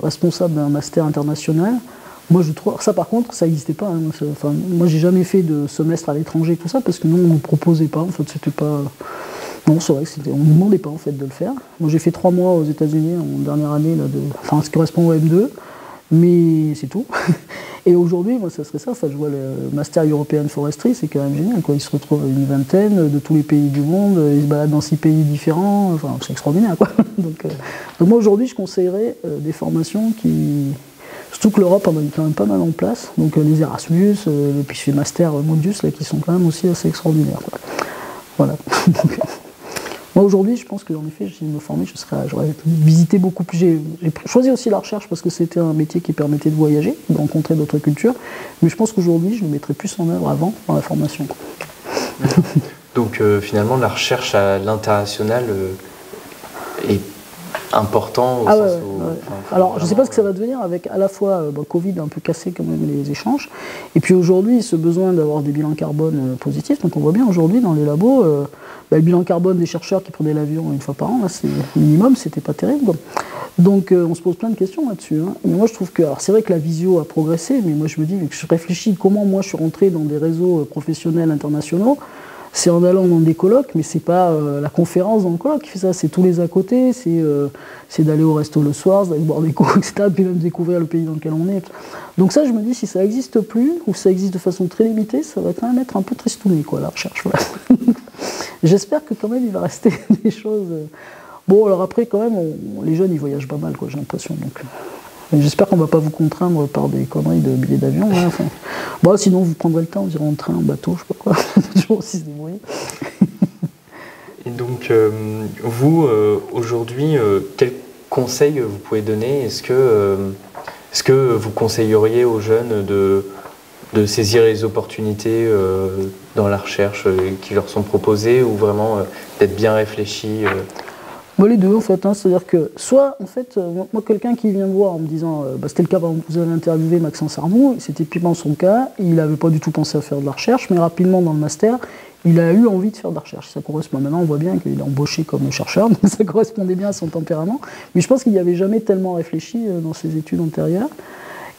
responsable d'un master international, moi je trouve ça, par contre, ça n'existait pas. Hein. Moi j'ai jamais fait de semestre à l'étranger, tout ça, parce que nous on ne nous proposait pas. En fait, c'était pas. Non, c'est vrai que on ne nous demandait pas en fait de le faire. Moi j'ai fait 3 mois aux États-Unis en dernière année là, ce qui correspond au M2. Mais c'est tout. Et aujourd'hui, moi, ça serait ça. Enfin, je vois le Master European Forestry, c'est quand même génial, quoi. Ils se retrouvent une vingtaine de tous les pays du monde, ils se baladent dans 6 pays différents. Enfin, c'est extraordinaire, quoi. Donc moi, aujourd'hui, je conseillerais des formations qui... Surtout que l'Europe en a quand même pas mal en place. Donc les Erasmus, et puis les Master Mundus, là, qui sont quand même aussi assez extraordinaires, quoi. Voilà. Moi aujourd'hui, je pense qu'en effet, si je me formais, j'aurais visité beaucoup plus. J'ai choisi aussi la recherche parce que c'était un métier qui permettait de voyager, de rencontrer d'autres cultures. Mais je pense qu'aujourd'hui, je le mettrais plus en œuvre avant dans la formation. Donc finalement, la recherche à l'international est important au sens où... Ouais. Alors, je ne sais pas ce que ça va devenir avec à la fois Covid a un peu cassé quand même les échanges, et puis aujourd'hui, ce besoin d'avoir des bilans carbone positifs. Donc on voit bien aujourd'hui dans les labos, le bilan carbone des chercheurs qui prenaient l'avion une fois par an, là, c'est minimum, c'était pas terrible, quoi. Donc on se pose plein de questions là-dessus, hein. Mais moi je trouve que, alors c'est vrai que la visio a progressé, mais moi je me dis, je réfléchis comment moi je suis rentré dans des réseaux professionnels internationaux. C'est en allant dans des colloques, mais c'est pas la conférence dans le colloque qui fait ça, c'est tous les à côté, c'est d'aller au resto le soir, d'aller boire des coups, etc., puis même découvrir le pays dans lequel on est. Donc ça, je me dis, si ça n'existe plus, ou ça existe de façon très limitée, ça va quand même être un peu tristouné, quoi, la recherche. Voilà. J'espère que quand même, il va rester des choses... Bon, alors après, quand même, les jeunes, ils voyagent pas mal, quoi, j'ai l'impression, donc... J'espère qu'on ne va pas vous contraindre par des conneries de billets d'avion. Hein, enfin. Bon, sinon, vous prendrez le temps, vous irez en train, en bateau, je sais pas quoi. Toujours aussi se débrouiller. Et donc, vous, aujourd'hui, quels conseils vous pouvez donner? Est-ce que vous conseilleriez aux jeunes de saisir les opportunités dans la recherche qui leur sont proposées, ou vraiment d'être bien réfléchis Moi, les deux, en fait, hein, c'est-à-dire que soit, en fait, moi, quelqu'un qui vient me voir en me disant, c'était le cas, vous avez interviewé Maxence Arnoux, c'était typiquement son cas, il n'avait pas du tout pensé à faire de la recherche, mais rapidement dans le master, il a eu envie de faire de la recherche. Ça correspond. Maintenant, on voit bien qu'il est embauché comme chercheur, donc ça correspondait bien à son tempérament, mais je pense qu'il n'y avait jamais tellement réfléchi dans ses études antérieures.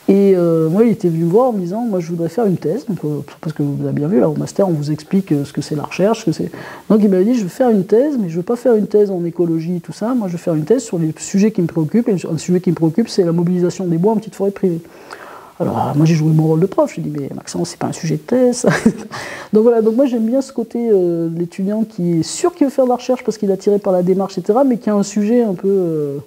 Et moi, il était venu me voir en me disant, moi, je voudrais faire une thèse, donc, parce que vous avez bien vu, là, au master, on vous explique ce que c'est la recherche, ce que c'est... Donc, il m'avait dit, je veux faire une thèse, mais je ne veux pas faire une thèse en écologie, tout ça, moi, je veux faire une thèse sur les sujets qui me préoccupent, et un sujet qui me préoccupe, c'est la mobilisation des bois en petite forêt privée. Alors, moi, j'ai joué mon rôle de prof, j'ai dit, mais Maxence, c'est pas un sujet de thèse. Donc voilà, donc moi, j'aime bien ce côté de l'étudiant qui est sûr qu'il veut faire de la recherche parce qu'il est attiré par la démarche, etc., mais qui a un sujet un peu...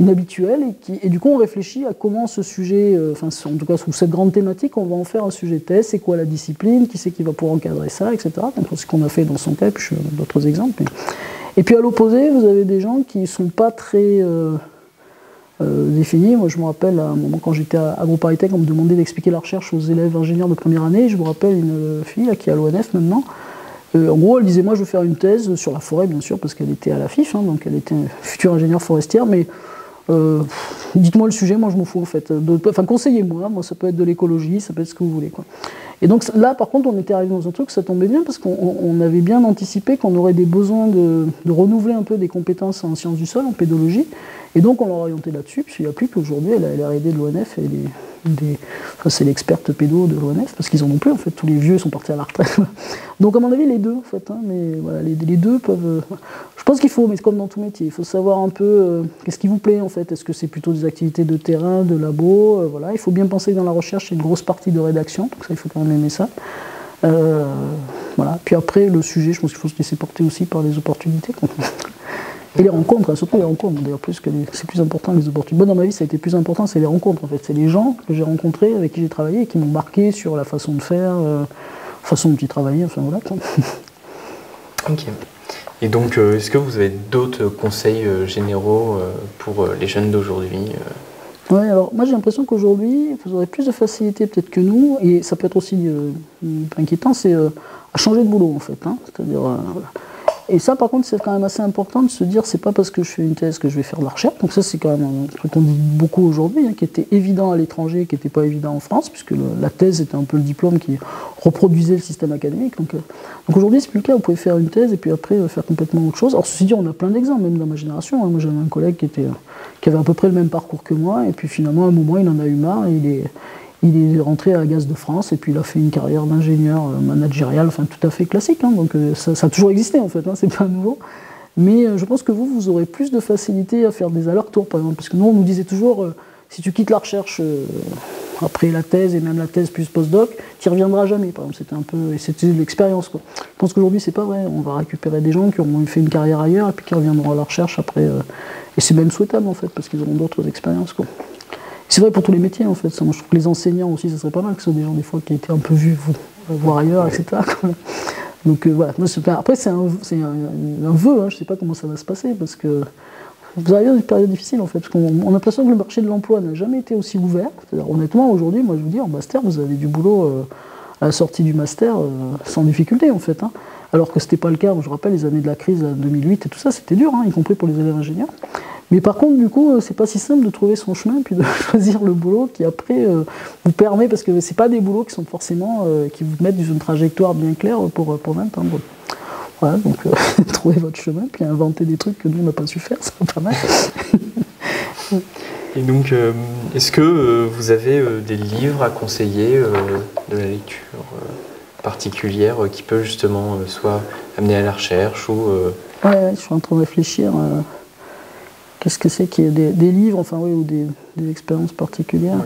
inhabituel, et du coup on réfléchit à comment ce sujet, en tout cas sous cette grande thématique, on va en faire un sujet de thèse, c'est quoi la discipline, qui c'est qui va pouvoir encadrer ça, etc. Donc c'est ce qu'on a fait dans son cas, et puis je donne d'autres exemples. Et puis à l'opposé, vous avez des gens qui ne sont pas très définis. Moi je me rappelle à un moment quand j'étais à AgroParisTech, on me demandait d'expliquer la recherche aux élèves ingénieurs de première année, et je me rappelle une fille là, qui est à l'ONF maintenant. En gros, elle disait, moi je veux faire une thèse sur la forêt, bien sûr, parce qu'elle était à la FIF, hein, donc elle était future ingénieure forestière, mais dites-moi le sujet, moi je m'en fous en fait. Enfin, conseillez-moi, moi ça peut être de l'écologie, ça peut être ce que vous voulez, quoi. Et donc là, par contre, on était arrivé dans un truc, ça tombait bien, parce qu'on avait bien anticipé qu'on aurait des besoins de renouveler un peu des compétences en sciences du sol, en pédologie, et donc on l'a orienté là-dessus, puisqu'il n'y a plus qu'aujourd'hui, elle est R&D de l'ONF, c'est l'experte pédo de l'ONF, parce qu'ils en ont plus, en fait, tous les vieux sont partis à la retraite. Donc à mon avis, les deux, en fait, hein, mais voilà, les deux peuvent... Je pense qu'il faut, mais c'est comme dans tout métier, il faut savoir un peu qu'est-ce qui vous plaît, en fait. Est-ce que c'est plutôt des activités de terrain, de labo, voilà. Il faut bien penser que dans la recherche, il y a une grosse partie de rédaction, donc ça, il faut quand même aimer ça. Voilà. Puis après, le sujet, je pense qu'il faut se laisser porter aussi par les opportunités, quoi. Et les rencontres, surtout les rencontres, d'ailleurs, c'est plus important que les opportunités. Moi, dans ma vie, ça a été plus important, c'est les rencontres, en fait. C'est les gens que j'ai rencontrés, avec qui j'ai travaillé, et qui m'ont marqué sur la façon de faire, façon dont ils travaillaient, enfin voilà. Ok. Et donc, est-ce que vous avez d'autres conseils généraux pour les jeunes d'aujourd'hui Oui, alors moi j'ai l'impression qu'aujourd'hui, vous aurez plus de facilité peut-être que nous, et ça peut être aussi inquiétant, c'est à changer de boulot, en fait. Hein. C'est-à-dire... voilà. Et ça, par contre, c'est quand même assez important de se dire, c'est pas parce que je fais une thèse que je vais faire de la recherche. Donc ça, c'est quand même un truc qu'on dit beaucoup aujourd'hui, hein, qui était évident à l'étranger, qui n'était pas évident en France, puisque la thèse était un peu le diplôme qui reproduisait le système académique. Donc aujourd'hui, c'est plus le cas. Vous pouvez faire une thèse et puis après faire complètement autre chose. Alors ceci dit, on a plein d'exemples, même dans ma génération. Hein. Moi, j'avais un collègue qui avait à peu près le même parcours que moi, et puis finalement, à un moment, il en a eu marre, et il est rentré à Gaz de France et puis il a fait une carrière d'ingénieur managérial, enfin tout à fait classique, hein, donc ça a toujours existé en fait, hein, c'est pas nouveau. Mais je pense que vous aurez plus de facilité à faire des allers-retours par exemple, parce que nous on nous disait toujours, si tu quittes la recherche après la thèse et même la thèse plus postdoc, tu n'y reviendras jamais par exemple, c'était l'expérience, quoi. Je pense qu'aujourd'hui c'est pas vrai, on va récupérer des gens qui ont fait une carrière ailleurs et puis qui reviendront à la recherche après, et c'est même souhaitable en fait, parce qu'ils auront d'autres expériences, quoi. C'est vrai pour tous les métiers en fait. Moi je trouve que les enseignants aussi, ça serait pas mal que ce soit des gens des fois qui étaient un peu vus voir ailleurs, etc. Donc voilà, après c'est un vœu, hein, je ne sais pas comment ça va se passer, parce que vous arrivez dans une période difficile en fait, parce qu'on a l'impression que le marché de l'emploi n'a jamais été aussi ouvert. Honnêtement, aujourd'hui, moi je vous dis, en master, vous avez du boulot à la sortie du master sans difficulté en fait. Hein. Alors que ce n'était pas le cas, je me rappelle, les années de la crise 2008 et tout ça, c'était dur, hein, y compris pour les élèves ingénieurs. Mais par contre, du coup, c'est pas si simple de trouver son chemin puis de choisir le boulot qui après vous permet, parce que c'est pas des boulots qui sont forcément qui vous mettent dans une trajectoire bien claire pour 20 ans. Voilà, donc trouvez votre chemin, puis inventer des trucs que nous on n'a pas su faire, ça va pas mal. Et donc, est-ce que vous avez des livres à conseiller, de la lecture particulière qui peut justement soit amener à la recherche ou... Ouais, je suis en train de réfléchir. Qu'est-ce que c'est qu'il y a des livres, enfin oui, ou des expériences particulières.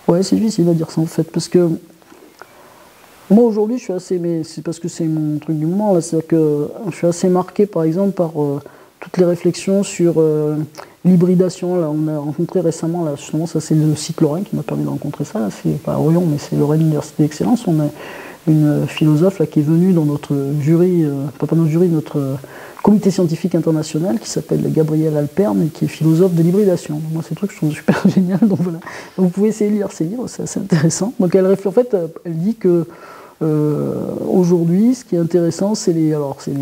Ouais, c'est difficile à dire ça en fait, parce que moi aujourd'hui je suis assez, mais c'est parce que c'est mon truc du moment là, c'est-à-dire que je suis assez marqué par exemple par toutes les réflexions sur l'hybridation. Là, on a rencontré récemment, là, justement, ça c'est le site Lorraine qui m'a permis de rencontrer ça. Là, c'est pas à Orion, mais c'est Lorraine Université d'Excellence. On a une philosophe là qui est venue dans notre jury, pas notre jury, notre comité scientifique international qui s'appelle Gabrielle Alperne et qui est philosophe de l'hybridation. Donc, moi, c'est un truc que je trouve super génial. Donc voilà. Donc, vous pouvez essayer de lire ces livres, c'est assez intéressant. Donc elle en fait, elle dit que aujourd'hui, ce qui est intéressant, c'est les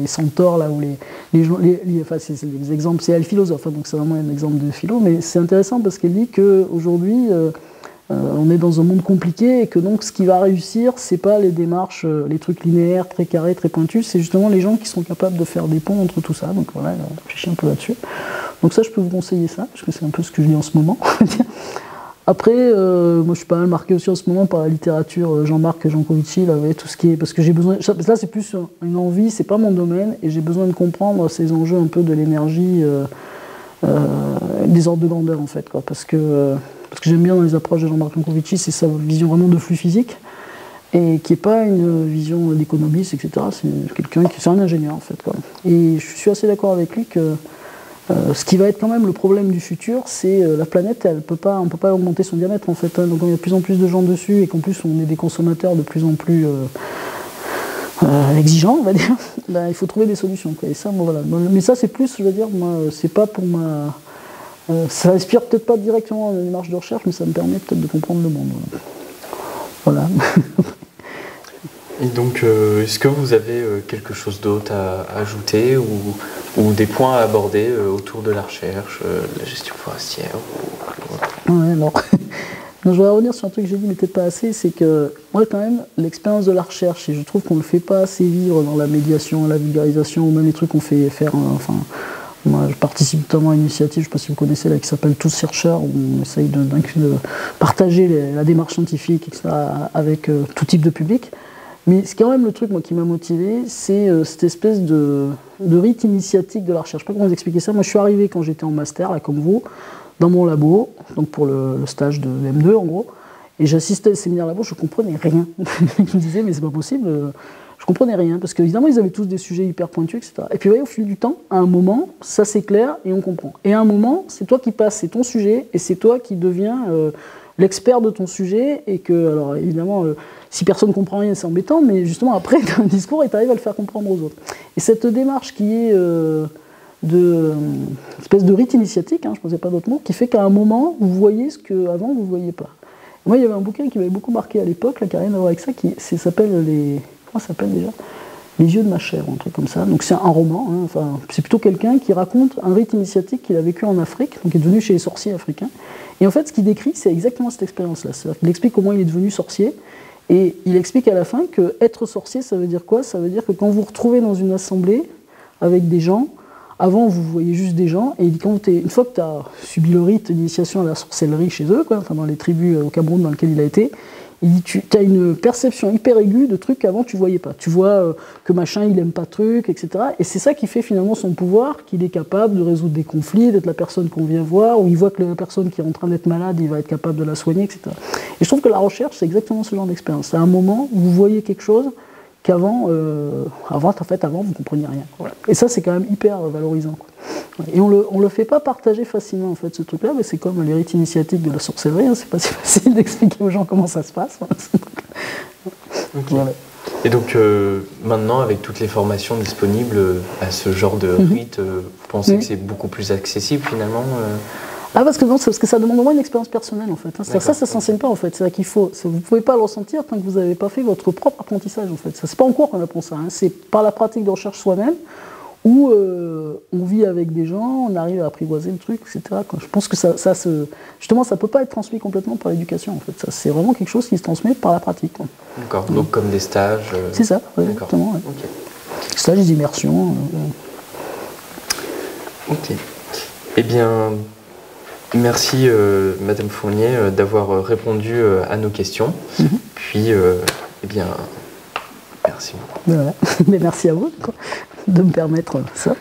centaures là où c'est les exemples, c'est elle philosophe, hein, donc c'est vraiment un exemple de philo, mais c'est intéressant parce qu'elle dit qu'aujourd'hui, on est dans un monde compliqué et que donc ce qui va réussir, c'est pas les démarches, les trucs linéaires, très carrés, très pointus, c'est justement les gens qui sont capables de faire des ponts entre tout ça. Donc voilà, elle réfléchit un peu là-dessus. Donc ça, je peux vous conseiller ça, parce que c'est un peu ce que je lis en ce moment. Après, moi je suis pas mal marqué aussi en ce moment par la littérature Jean-Marc Jancovici, là, tout ce qui est, parce que j'ai besoin, là c'est plus une envie, c'est pas mon domaine, et j'ai besoin de comprendre ces enjeux un peu de l'énergie, des ordres de grandeur en fait, quoi, parce que j'aime bien dans les approches de Jean-Marc Jancovici, c'est sa vision vraiment de flux physique, et qui n'est pas une vision d'économiste, etc. C'est quelqu'un c'est un ingénieur en fait, quoi. Et je suis assez d'accord avec lui que ce qui va être quand même le problème du futur, c'est la planète, on ne peut pas augmenter son diamètre en fait, hein, donc il y a de plus en plus de gens dessus et qu'en plus on est des consommateurs de plus en plus exigeants, on va dire, ben, il faut trouver des solutions, quoi. Et ça, moi, voilà. Mais ça c'est plus, je veux dire, moi, c'est pas pour ma... ça inspire peut-être pas directement une démarche de recherche, mais ça me permet peut-être de comprendre le monde. Voilà. Et donc, est-ce que vous avez quelque chose d'autre à ajouter ou des points à aborder autour de la recherche, de la gestion forestière Ouais, alors, non, je vais revenir sur un truc que j'ai dit, mais peut-être pas assez, c'est que moi, quand même, l'expérience de la recherche, et je trouve qu'on ne le fait pas assez vivre dans la médiation, la vulgarisation, ou même les trucs qu'on fait faire, moi, je participe notamment à une initiative, je ne sais pas si vous connaissez, là, qui s'appelle Tous chercheurs, où on essaye de partager la démarche scientifique, etc., avec tout type de public. Mais c'est quand même le truc, moi, qui m'a motivé, c'est cette espèce de rite initiatique de la recherche. Je ne sais pas comment vous expliquer ça. Moi, je suis arrivé quand j'étais en master, là, comme vous, dans mon labo, donc pour le stage de M2, en gros, et j'assistais au séminaire labo, je ne comprenais rien. Je me disais, mais c'est pas possible, je ne comprenais rien, parce qu'évidemment, ils avaient tous des sujets hyper pointus, etc. Et puis, vous voyez, au fil du temps, à un moment, ça s'éclaire et on comprend. Et à un moment, c'est toi qui passes, c'est ton sujet, et c'est toi qui deviens l'expert de ton sujet, et que, alors évidemment, si personne ne comprend rien, c'est embêtant, mais justement, après, tu as un discours et tu arrives à le faire comprendre aux autres. Et cette démarche qui est espèce de rite initiatique, hein, je ne posais pas d'autre mot, qui fait qu'à un moment, vous voyez ce qu'avant, vous ne voyez pas. Et moi, il y avait un bouquin qui m'avait beaucoup marqué à l'époque, qui n'a rien à voir avec ça, qui s'appelle comment ça s'appelle déjà ? Les yeux de ma chair, un truc comme ça. Donc c'est un roman, hein, enfin, c'est plutôt quelqu'un qui raconte un rite initiatique qu'il a vécu en Afrique, donc il est devenu chez les sorciers africains. Et en fait, ce qu'il décrit, c'est exactement cette expérience-là. C'est-à-dire qu'il explique comment il est devenu sorcier, et il explique à la fin que être sorcier, ça veut dire quoi ? Ça veut dire que quand vous vous retrouvez dans une assemblée avec des gens, avant vous voyez juste des gens, et une fois que tu as subi le rite d'initiation à la sorcellerie chez eux, quoi, enfin dans les tribus au Cameroun dans lesquelles il a été, il dit tu as une perception hyper aiguë de trucs qu'avant tu voyais pas. Tu vois que machin il aime pas truc, etc. Et c'est ça qui fait finalement son pouvoir, qu'il est capable de résoudre des conflits, d'être la personne qu'on vient voir, ou il voit que la personne qui est en train d'être malade, il va être capable de la soigner, etc. Et je trouve que la recherche, c'est exactement ce genre d'expérience. C'est un moment où vous voyez quelque chose qu'avant, en fait, vous ne compreniez rien. Voilà. Et ça, c'est quand même hyper valorisant, quoi. Et on le fait pas partager facilement, en fait, ce truc-là, mais c'est comme les rites initiatiques de la sorcellerie, hein, c'est pas si facile d'expliquer aux gens comment ça se passe. Ok. Voilà. Et donc maintenant, avec toutes les formations disponibles à ce genre de rite, vous pensez que c'est beaucoup plus accessible finalement Ah, parce que non, c'est parce que ça demande vraiment une expérience personnelle en fait. Hein. Ça s'enseigne pas en fait. C'est là qu'il faut. Vous pouvez pas le ressentir tant que vous n'avez pas fait votre propre apprentissage en fait. Ça, c'est pas en cours qu'on apprend ça. Hein. C'est par la pratique de recherche soi-même où on vit avec des gens, on arrive à apprivoiser le truc, etc. Quoi. Je pense que justement, ça peut pas être transmis complètement par l'éducation en fait. Ça, c'est vraiment quelque chose qui se transmet par la pratique. Quoi. D'accord. Donc comme des stages. C'est ça, ouais, exactement. Ouais. Okay. Stages d'immersion. Ok. Eh bien. Merci Madame Fournier d'avoir répondu à nos questions. Puis, eh bien, merci beaucoup. Voilà. Mais merci à vous de me permettre ça.